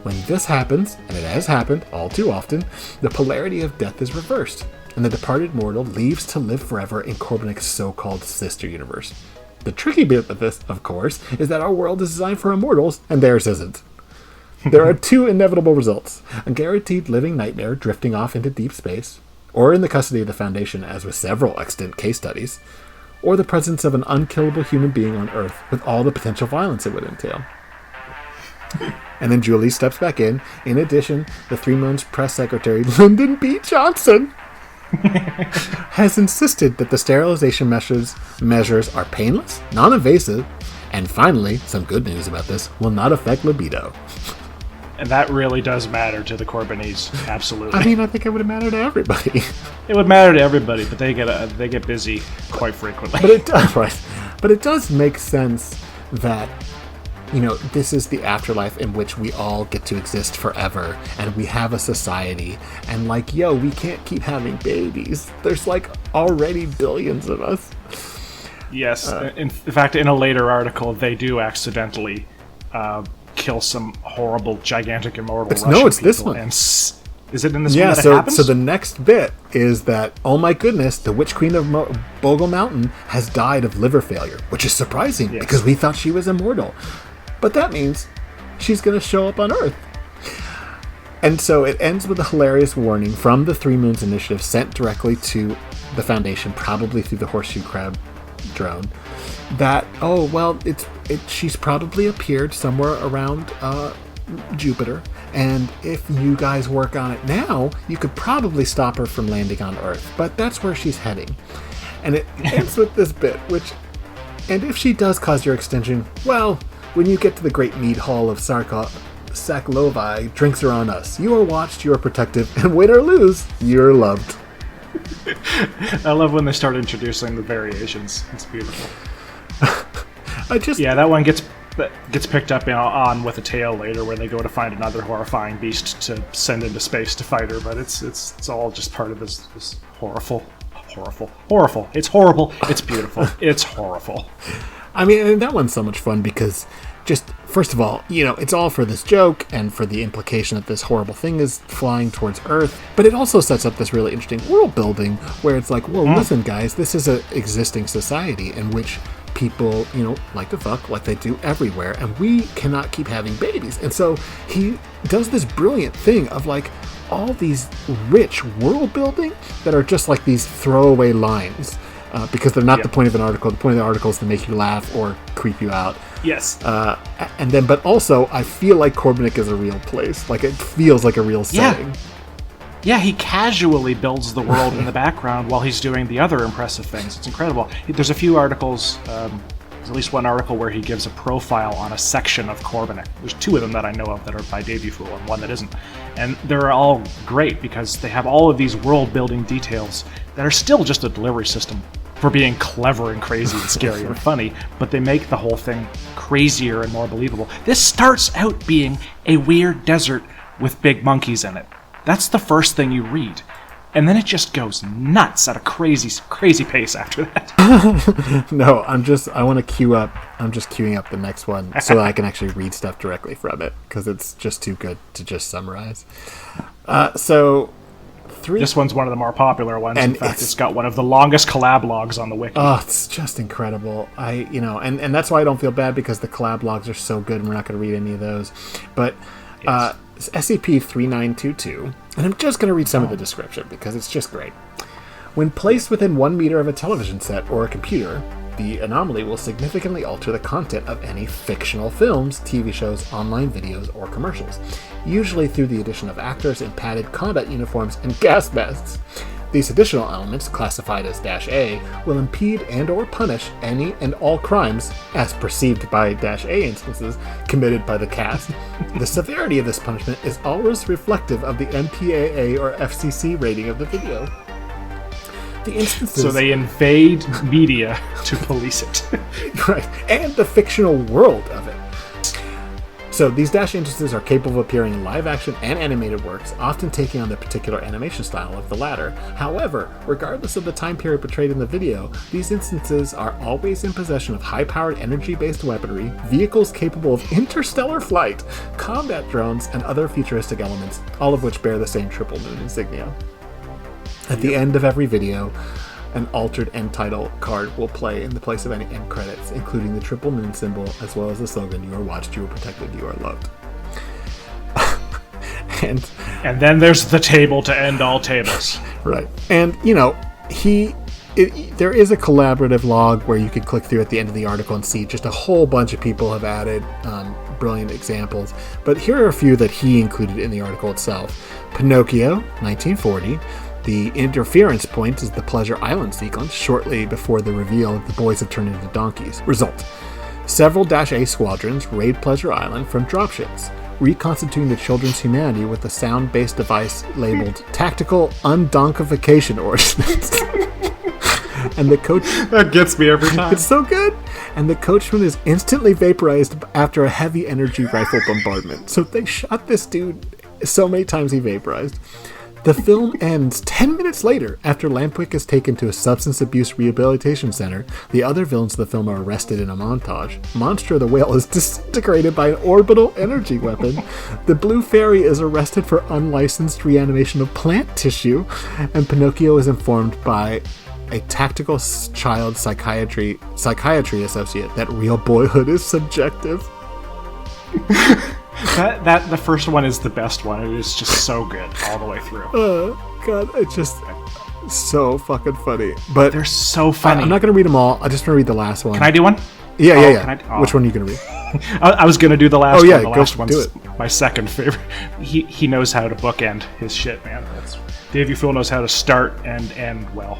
When this happens, and it has happened all too often, the polarity of death is reversed, and the departed mortal leaves to live forever in Corbenic's so-called sister universe. The tricky bit of this, of course, is that our world is designed for immortals, and theirs isn't. There are two inevitable results: a guaranteed living nightmare drifting off into deep space, or in the custody of the Foundation, as with several extant case studies, or the presence of an unkillable human being on Earth with all the potential violence it would entail. And then Julie steps back in. In addition, the Three Moons press secretary, Lyndon B. Johnson, has insisted that the sterilization measures are painless, non-invasive, and finally, some good news about this, will not affect libido. And that really does matter to the Corbenics, absolutely. I mean, I think it would matter to everybody. It would matter to everybody, but they get busy quite frequently. But it does, right? But it does make sense that, you know, this is the afterlife in which we all get to exist forever, and we have a society, and like, yo, we can't keep having babies. There's like already billions of us. Yes, in fact, in a later article, they do accidentally kill some horrible, gigantic, immortal Russian people. No, it's this one. And is it in this one that it happens? So the next bit is that, oh my goodness, the Witch Queen of Bogle Mountain has died of liver failure, which is surprising because we thought she was immortal. But that means she's going to show up on Earth. And so it ends with a hilarious warning from the Three Moons Initiative sent directly to the Foundation, probably through the Horseshoe Crab drone, that, oh, well, she's probably appeared somewhere around Jupiter, and if you guys work on it now, you could probably stop her from landing on Earth, but that's where she's heading. And it ends with this bit, which, and if she does cause your extinction, well, when you get to the Great Mead Hall of Saklovai, drinks are on us. You are watched, you are protected, and win or lose, you're loved. I love when they start introducing the variations. It's beautiful. Yeah, that one gets picked up on with a tale later, where they go to find another horrifying beast to send into space to fight her. But it's all just part of this horrible. It's horrible. It's beautiful. It's horrible. I mean, and that one's so much fun because, just first of all, you know, it's all for this joke and for the implication that this horrible thing is flying towards Earth, but it also sets up this really interesting world building where it's like, well, listen, guys, this is an existing society in which people, you know, like to fuck like they do everywhere, and we cannot keep having babies. And so he does this brilliant thing of like all these rich world building that are just like these throwaway lines. Because they're not the point of an article. The point of the article is to make you laugh or creep you out. Yes. And then, but also, I feel like Corbenic is a real place. Like, it feels like a real setting. Yeah, he casually builds the world in the background while he's doing the other impressive things. It's incredible. There's a few articles, there's at least one article where he gives a profile on a section of Corbenic. There's two of them that I know of that are by Davey Fool and one that isn't. And they're all great because they have all of these world-building details that are still just a delivery system for being clever and crazy and scary and funny, but they make the whole thing crazier and more believable. This starts out being a weird desert with big monkeys in it. That's the first thing you read. And then it just goes nuts at a crazy, crazy pace after that. No, I'm just queuing up the next one so that I can actually read stuff directly from it, because it's just too good to just summarize. This one's one of the more popular ones. In fact, it's got one of the longest collab logs on the wiki. Oh, it's just incredible. And that's why I don't feel bad, because the collab logs are so good and we're not going to read any of those. But SCP-3922, and I'm just going to read some of the description because it's just great. When placed within 1 meter of a television set or a computer, the anomaly will significantly alter the content of any fictional films, TV shows, online videos, or commercials, usually through the addition of actors in padded combat uniforms and gas masks. These additional elements, classified as -A, will impede and or punish any and all crimes, as perceived by -A instances, committed by the cast. The severity of this punishment is always reflective of the MPAA or FCC rating of the video. The instances... So they invade media to police it. Right, and the fictional world of it. So these dash instances are capable of appearing in live-action and animated works, often taking on the particular animation style of the latter. However, regardless of the time period portrayed in the video, these instances are always in possession of high-powered energy-based weaponry, vehicles capable of interstellar flight, combat drones, and other futuristic elements, all of which bear the same triple moon insignia. At the end of every video, an altered end title card will play in the place of any end credits, including the triple moon symbol, as well as the slogan, "You are watched, you are protected, you are loved." and then there's the table to end all tables. Right. And, you know, there is a collaborative log where you can click through at the end of the article and see just a whole bunch of people have added brilliant examples. But here are a few that he included in the article itself. Pinocchio, 1940. The interference point is the Pleasure Island sequence, shortly before the reveal the boys have turned into donkeys. Result: several -A squadrons raid Pleasure Island from dropships, reconstituting the children's humanity with a sound-based device labeled Tactical Undonkification Ordnance. And the coach... That gets me every time. It's so good! And the coachman is instantly vaporized after a heavy energy rifle bombardment. So they shot this dude so many times he vaporized. The film ends 10 minutes later after Lampwick is taken to a substance abuse rehabilitation center. The other villains of the film are arrested in a montage. Monster the Whale is disintegrated by an orbital energy weapon. The Blue Fairy is arrested for unlicensed reanimation of plant tissue. And Pinocchio is informed by a tactical child psychiatry associate that real boyhood is subjective. That the first one is the best one. It is just so good all the way through. God, it's just so fucking funny. But they're so funny. I'm not going to read them all. I just want to read the last one. Can I do one? Yeah. Which one are you going to read? I was going to do the last one. The last one's do it. My second favorite. He knows how to bookend his shit, man. Dave You Fool knows how to start and end well.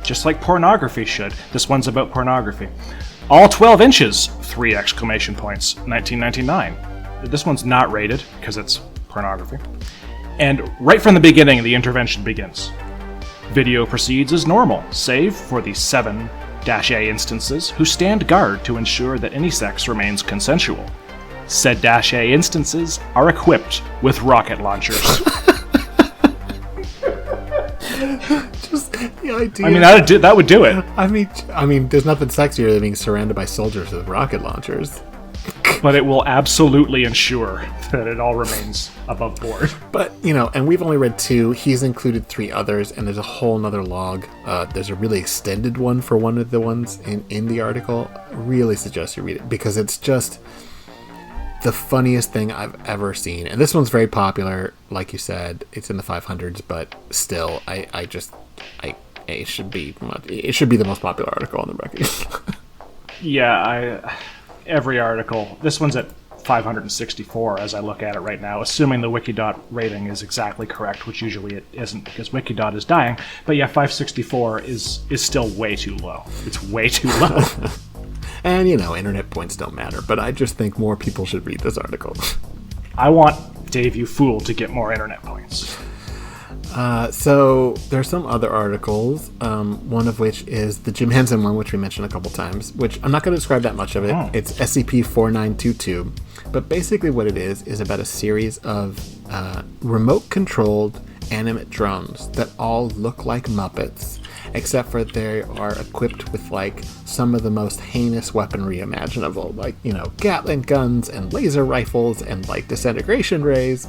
Just like pornography should. This one's about pornography. All 12 inches! 3 exclamation points. 1999. This one's not rated, because it's pornography. And right from the beginning, the intervention begins. Video proceeds as normal, save for the 7-A instances who stand guard to ensure that any sex remains consensual. Said -A instances are equipped with rocket launchers. Just the idea. I mean, that would do it. I mean, there's nothing sexier than being surrounded by soldiers with rocket launchers. But it will absolutely ensure that it all remains above board. But, you know, and we've only read 2. He's included 3 others, and there's a whole nother log. There's a really extended one for one of the ones in the article. I really suggest you read it, because it's just the funniest thing I've ever seen. And this one's very popular, like you said. It's in the 500s, but still, it should be the most popular article on the record. Yeah, every article. This one's at 564 as I look at it right now, assuming the Wikidot rating is exactly correct, which usually it isn't because Wikidot is dying. But yeah, 564 is still way too low. It's way too low. And, you know, internet points don't matter, but I just think more people should read this article. I want Dave You Fool to get more internet points. So there's some other articles, one of which is the Jim Henson one, which we mentioned a couple times, which I'm not going to describe that much of it. Oh. It's SCP-4922, but basically what it is about a series of remote-controlled animate drones that all look like Muppets, except for they are equipped with, like, some of the most heinous weaponry imaginable, like, you know, Gatling guns and laser rifles and, like, disintegration rays.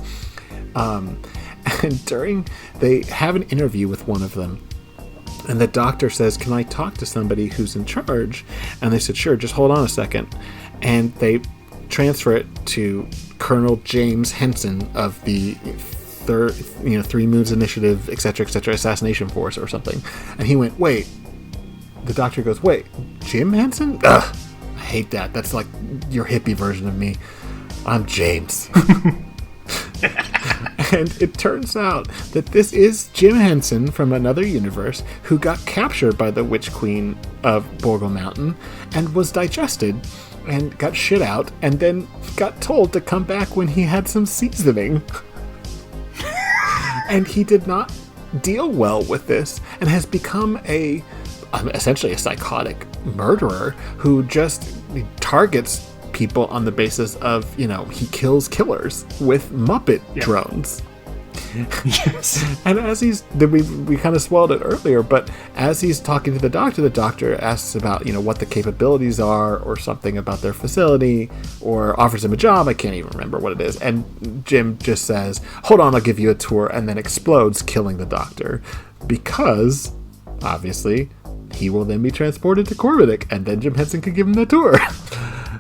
And they have an interview with one of them, and the doctor says, "Can I talk to somebody who's in charge?" And they said, "Sure, just hold on a second." And they transfer it to Colonel James Henson of the Three Moves Initiative, etc., Assassination Force or something. And he went, "Wait." The doctor goes, "Wait, Jim Henson? Ugh, I hate that. That's like your hippie version of me. I'm James." And it turns out that this is Jim Henson from another universe who got captured by the Witch Queen of Borgle Mountain and was digested and got shit out and then got told to come back when he had some seasoning. And he did not deal well with this and has become essentially a psychotic murderer who just targets people on the basis of, he kills killers with Muppet drones. Yes. And as we kind of spoiled it earlier, but as he's talking to the doctor asks about, what the capabilities are or something about their facility or offers him a job. I can't even remember what it is. And Jim just says, hold on, I'll give you a tour, and then explodes, killing the doctor because obviously he will then be transported to Corbenic and then Jim Henson could give him the tour.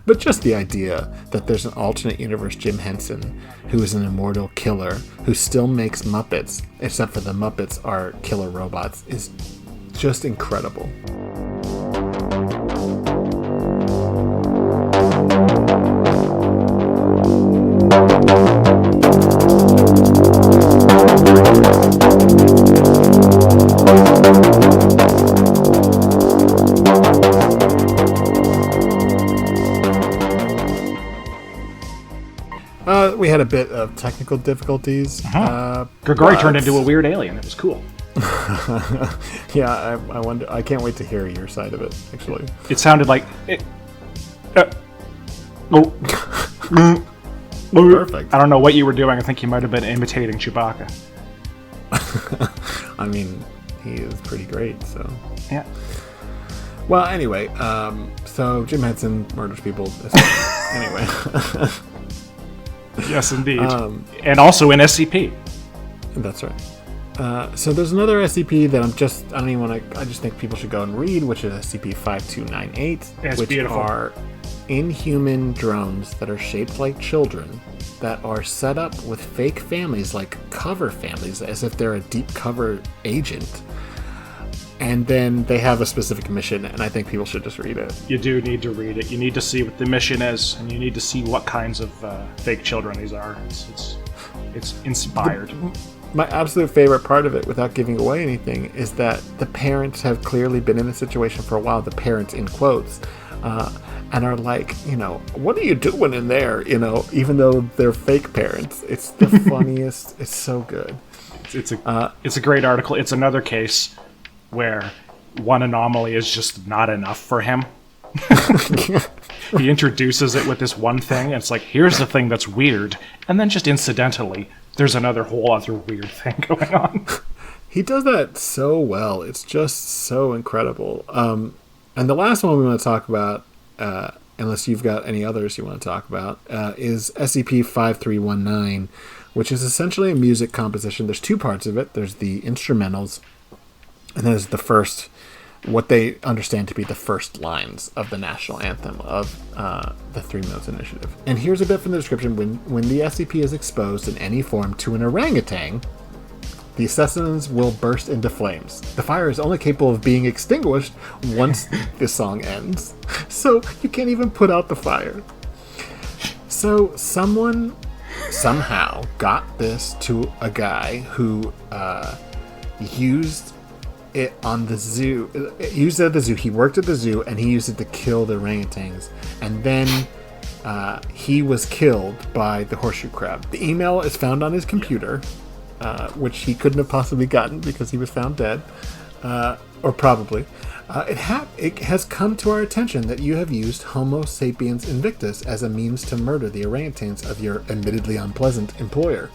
But just the idea that there's an alternate universe Jim Henson who is an immortal killer who still makes Muppets, except for the Muppets are killer robots, is just incredible. We had a bit of technical difficulties. Grigori turned into a weird alien. It was cool. Yeah, I wonder. I can't wait to hear your side of it. Actually, it sounded like. Perfect. I don't know what you were doing. I think you might have been imitating Chewbacca. I mean, he is pretty great. So yeah. Well, anyway, so Jim Henson murders people. Anyway. Yes, indeed. And also in SCP. That's right. So there's another SCP that I just think people should go and read, which is SCP-5298, which beautiful. are inhuman drones that are shaped like children that are set up with fake families, like cover families, as if they're a deep cover agent. And then they have a specific mission, and I think people should just read it. You do need to read it. You need to see what the mission is, and you need to see what kinds of fake children these are. It's inspired. My absolute favorite part of it, without giving away anything, is that the parents have clearly been in the situation for a while, the parents in quotes, and are like, what are you doing in there? Even though they're fake parents. It's the funniest. It's so good. It's a great article. It's another case where one anomaly is just not enough for him. He introduces it with this one thing, and it's like, here's the thing that's weird, and then just incidentally, there's another whole other weird thing going on. He does that so well. It's just so incredible. And the last one we want to talk about, unless you've got any others you want to talk about, is SCP-5319, which is essentially a music composition. There's two parts of it. There's the instrumentals, and there's the first, what they understand to be the first lines of the national anthem of the 3 Minutes Initiative. And here's a bit from the description. When the SCP is exposed in any form to an orangutan, the assassins will burst into flames. The fire is only capable of being extinguished once the song ends. So you can't even put out the fire. So someone somehow got this to a guy who used it on the zoo. Used it at the zoo. He worked at the zoo and he used it to kill the orangutans. And then he was killed by the horseshoe crab. The email is found on his computer, which he couldn't have possibly gotten because he was found dead, or probably. It has come to our attention that you have used Homo sapiens invictus as a means to murder the orangutans of your admittedly unpleasant employer.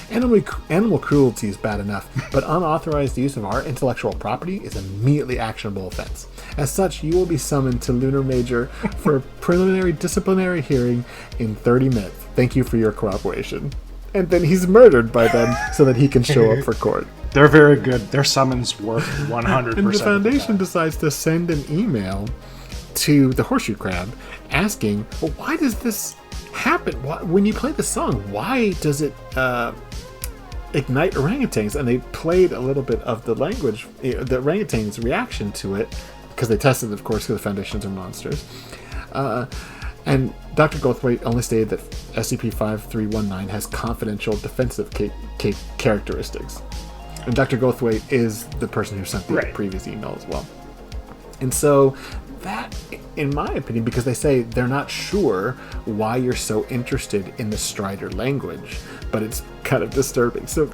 Animal cruelty is bad enough, but unauthorized use of our intellectual property is immediately actionable offense. As such, you will be summoned to Lunar Major for a preliminary disciplinary hearing in 30 minutes. Thank you for your cooperation. And then he's murdered by them so that he can show up for court. They're very good. Their summons work 100%. And the Foundation decides to send an email to the horseshoe crab asking, well, why does this happen? When you play the song, why does it ignite orangutans? And they played a little bit of the language, the orangutans' reaction to it, because they tested, of course, because the Foundations are monsters. And Dr. Goldthwait only stated that SCP-5319 has confidential defensive characteristics. And Dr. Goldthwait is the person who sent the previous email as well. And so that, in my opinion, because they say they're not sure why you're so interested in the Strider language, but it's kind of disturbing. So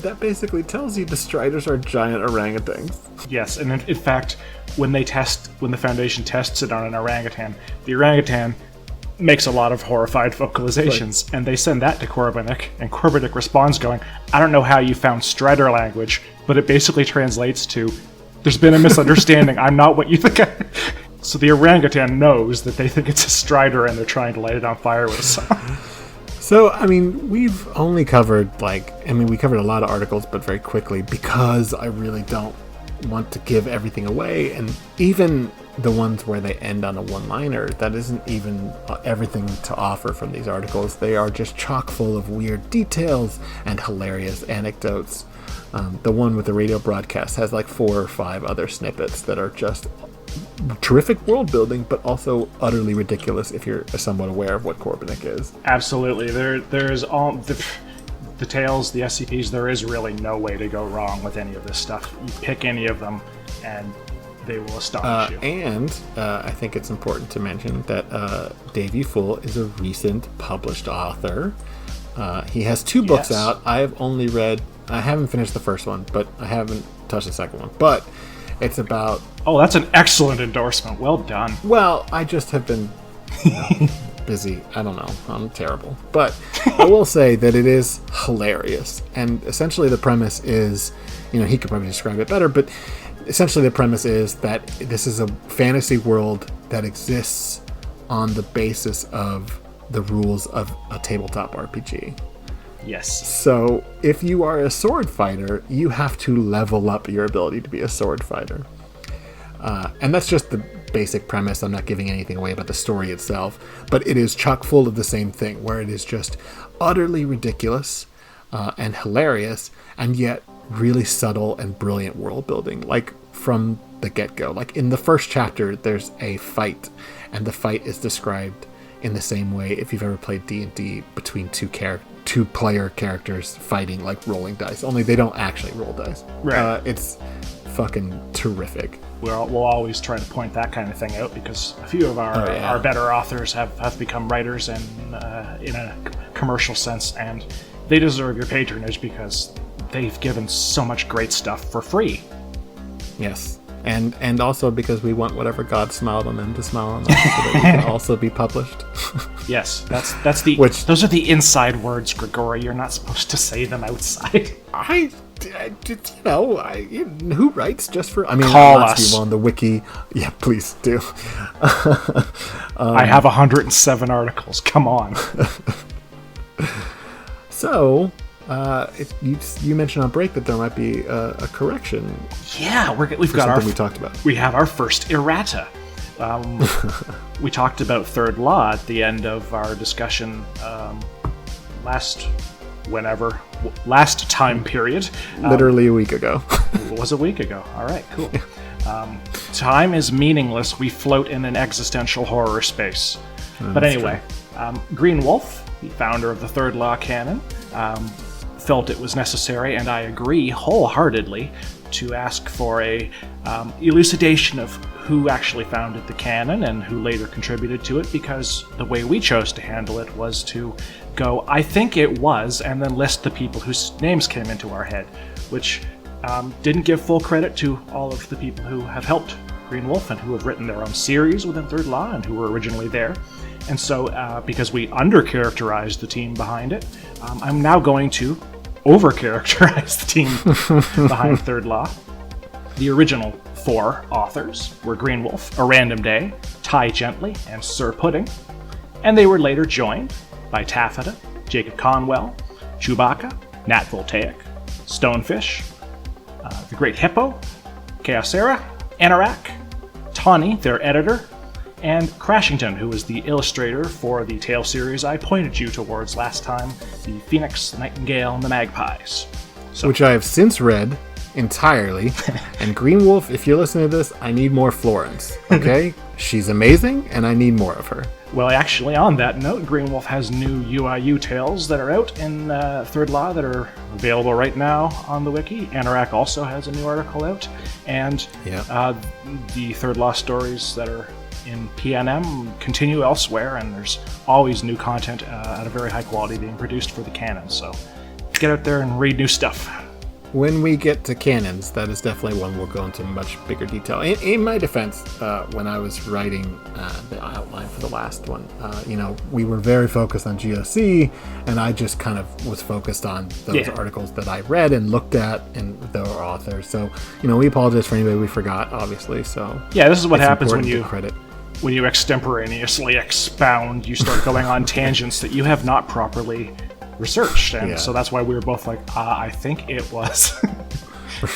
that basically tells you the Striders are giant orangutans. Yes, and in fact, when the Foundation tests it on an orangutan, the orangutan makes a lot of horrified vocalizations, and they send that to Corbenic, and Corbenic responds going, I don't know how you found Strider language, but it basically translates to, there's been a misunderstanding, I'm not what you think I am. So the orangutan knows that they think it's a Strider, and they're trying to light it on fire with a song. So, I mean, we've only covered, we covered a lot of articles, but very quickly, because I really don't want to give everything away, and even the ones where they end on a one-liner, that isn't even everything to offer from these articles. They are just chock full of weird details and hilarious anecdotes. The one with the radio broadcast has 4 or 5 other snippets that are just terrific world building, but also utterly ridiculous if you're somewhat aware of what Corbenic is. Absolutely. There's all the tales, the SCPs, there is really no way to go wrong with any of this stuff. You pick any of them and they will astonish you. And I think it's important to mention that Dave Full is a recent published author. He has 2 books out. I haven't finished the first one, but I haven't touched the second one. But it's about... Oh, that's an excellent endorsement. Well done. Well, I just have been busy. I don't know. I'm terrible. But I will say that it is hilarious. And essentially the premise is, he could probably describe it better, but essentially the premise is that this is a fantasy world that exists on the basis of the rules of a tabletop RPG. Yes. So if you are a sword fighter, you have to level up your ability to be a sword fighter. And that's just the basic premise. I'm not giving anything away about the story itself, but it is chock full of the same thing, where it is just utterly ridiculous and hilarious, and yet really subtle and brilliant world building, from the get-go. In the first chapter, there's a fight, and the fight is described in the same way if you've ever played D&D between two player characters fighting, rolling dice, only they don't actually roll dice. Right. It's fucking terrific. We'll always try to point that kind of thing out, because a few of our better authors have become writers and in a commercial sense, and they deserve your patronage because they've given so much great stuff for free. Yes. And also because we want whatever God smiled on them to smile on us, so that we can also be published. Yes, that's the... those are the inside words, Grigori. You're not supposed to say them outside. Who writes just for... Call us. On the wiki. Yeah, please do. I have 107 articles. Come on. So... you mentioned on break that there might be a correction. Yeah, we've got we talked about. We have our first errata. We talked about third law at the end of our discussion last time period. Literally a week ago. It was a week ago. All right, cool. Time is meaningless. We float in an existential horror space. But anyway, Green Wolf, the founder of the Third Law canon, felt it was necessary, and I agree wholeheartedly, to ask for a elucidation of who actually founded the canon and who later contributed to it, because the way we chose to handle it was to go, I think it was, and then list the people whose names came into our head, which didn't give full credit to all of the people who have helped Green Wolf and who have written their own series within Third Law and who were originally there. And so, because we undercharacterized the team behind it, I'm now going to overcharacterize the team behind Third Law. The original 4 authors were Green Wolf, A Random Day, Ty Gently, and Sir Pudding, and they were later joined by Taffeta, Jacob Conwell, Chewbacca, Nat Voltaic, Stonefish, the Great Hippo, Chaosera, Anorak, Tawny, their editor, and Crashington, who was the illustrator for the tale series I pointed you towards last time, the Phoenix, the Nightingale, and the Magpies. Which I have since read, entirely. And Green Wolf, if you're listening to this, I need more Florence, okay? She's amazing, and I need more of her. Well, actually, on that note, Green Wolf has new UIU tales that are out in Third Law that are available right now on the wiki. Anorak also has a new article out. And the Third Law stories that are in PNM continue elsewhere, and there's always new content at a very high quality being produced for the canon. So get out there and read new stuff. When we get to canons, that is definitely one we'll go into much bigger detail. In my defense, when I was writing the outline for the last one, we were very focused on GOC, and I just kind of was focused on those articles that I read and looked at and their authors. So, we apologize for anybody we forgot, obviously. So yeah, this is what happens when you extemporaneously expound. You start going on tangents that you have not properly researched, and so that's why we were both like, I think it was.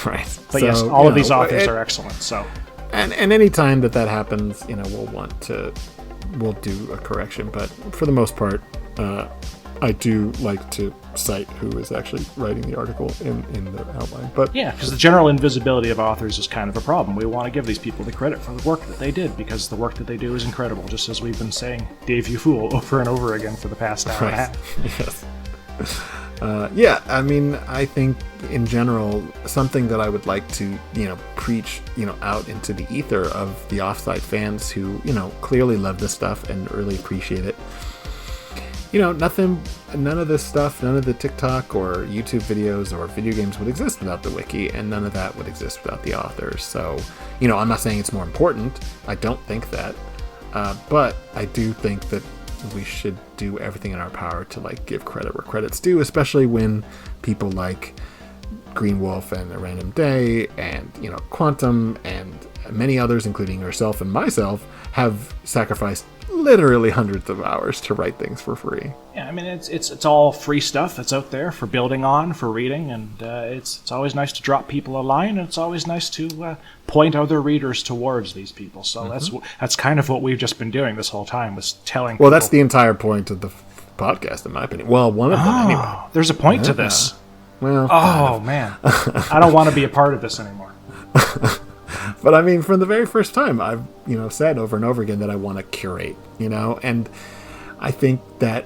Right. But yes, all of these authors are excellent. So, and any time that happens, we'll do a correction. But for the most part, I do like to cite who is actually writing the article in the outline. But yeah, because the general invisibility of authors is kind of a problem. We want to give these people the credit for the work that they did, because the work that they do is incredible, just as we've been saying Dave you fool over and over again for the past hour and a half. Yes. I think in general, something that I would like to, preach, out into the ether of the Offside fans who, clearly love this stuff and really appreciate it. None of this stuff, none of the TikTok or YouTube videos or video games would exist without the wiki, and none of that would exist without the authors. So, I'm not saying it's more important. I don't think that. But I do think that we should do everything in our power to give credit where credit's due, especially when people like Green Wolf and A Random Day and Quantum and many others, including yourself and myself, have sacrificed literally hundreds of hours to write things for free. Yeah, it's all free stuff that's out there for building on, for reading, and it's always nice to drop people a line, and it's always nice to point other readers towards these people. So that's kind of what we've just been doing this whole time, was telling people. That's the entire point of the podcast, in my opinion. Well, one of them, anyway. There's a point to this. Well, man. I don't want to be a part of this anymore. But from the very first time, I've, said over and over again that I want to curate, and I think that,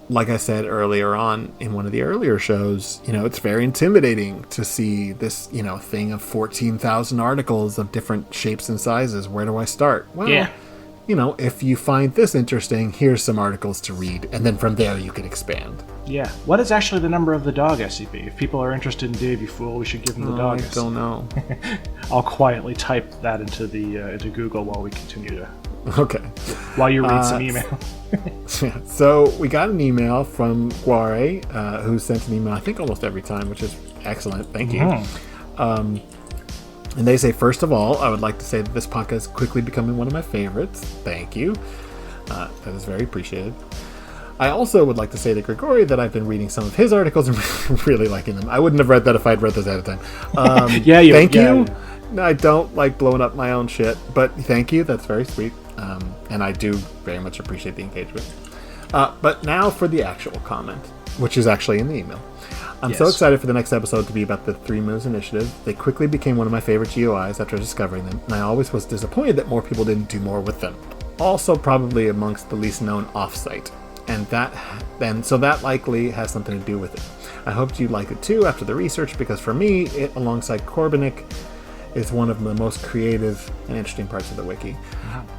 like I said earlier on in one of the earlier shows, it's very intimidating to see this, thing of 14,000 articles of different shapes and sizes. Where do I start? Well, if you find this interesting, here's some articles to read, and then from there you can expand. Yeah. What is actually the number of the dog SCP? If people are interested in Dave, you fool, we should give them the dog SCP. I don't know. I'll quietly type that into Google while we continue to. Okay. While you read some email. So we got an email from Guare, who sent an email, I think, almost every time, which is excellent. Thank you. And they say, first of all, I would like to say that this podcast is quickly becoming one of my favorites. Thank you. That is very appreciated. I also would like to say to Grigori that I've been reading some of his articles and really liking them. I wouldn't have read that if I'd read those ahead of time. Thank you. I don't like blowing up my own shit, but thank you. That's very sweet. And I do very much appreciate the engagement. But now for the actual comment, which is actually in the email. I'm so excited for the next episode to be about the Three Moons Initiative. They quickly became one of my favorite GOIs after discovering them, and I always was disappointed that more people didn't do more with them. Also probably amongst the least known off-site. So that likely has something to do with it. I hoped you'd like it too after the research, because for me, it, alongside Corbenic, is one of the most creative and interesting parts of the wiki.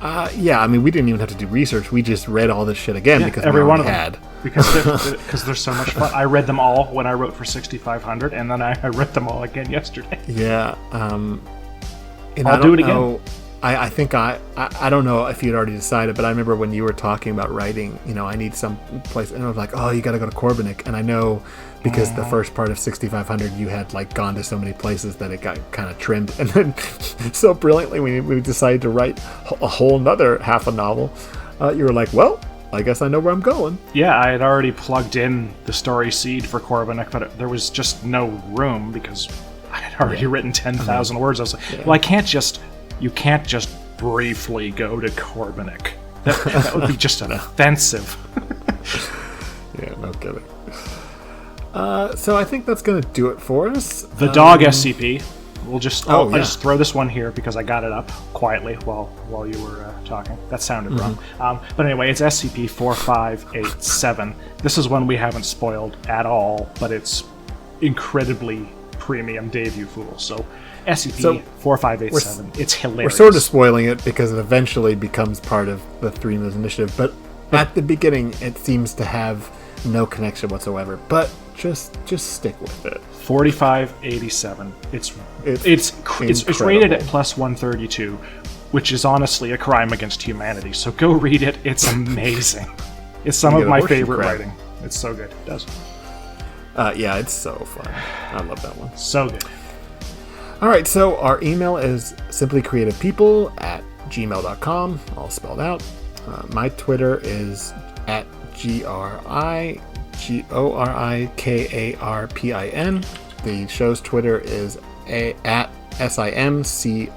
We didn't even have to do research. We just read all this shit again because every we one of had. Them. Because they're so much fun. I read them all when I wrote for 6500, and then I read them all again yesterday. Yeah. I'll do it again. I think I don't know if you'd already decided, but I remember when you were talking about writing, I need some place, and I was like, oh, you got to go to Corbenic, and I know because the first part of 6500 you had gone to so many places that it got kind of trimmed, and then so brilliantly we decided to write a whole nother half a novel. You were like, well, I guess I know where I'm going. Yeah, I had already plugged in the story seed for Corbenic, but there was just no room because I had already written 10,000 words. I was like, well, you can't just briefly go to Corbenic. That would be just an offensive. Yeah, no kidding. So I think that's going to do it for us. The dog SCP. I'll yeah. just throw this one here because I got it up quietly while you were talking. That sounded wrong. But anyway, it's SCP-4587. This is one we haven't spoiled at all, but it's incredibly premium debut fool. So SCP-4587. It's hilarious. We're sort of spoiling it because it eventually becomes part of the Three News Initiative, but at the beginning it seems to have no connection whatsoever. But just stick with it. 4587. It's rated at plus 132, which is honestly a crime against humanity. So go read it. It's amazing. It's some of my favorite writing. It's so good. It does. Yeah, it's so fun. I love that one. So good. All right, so our email is simplycreativepeople@gmail.com, all spelled out. My Twitter is at GRIGORIKARPIN. The show's Twitter is at SIMCREAT.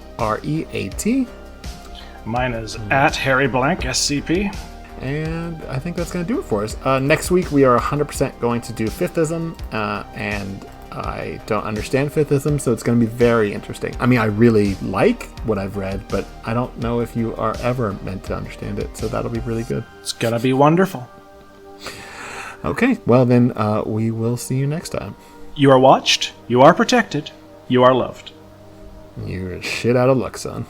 Mine is at HarryBlank, SCP. And I think that's going to do it for us. Next week, we are 100% going to do Fifthism, and I don't understand Fifthism, so it's going to be very interesting. I mean, I really like what I've read, but I don't know if you are ever meant to understand it, so that'll be really good. It's going to be wonderful. Okay, well then, we will see you next time. You are watched, you are protected, you are loved. You're shit out of luck, son.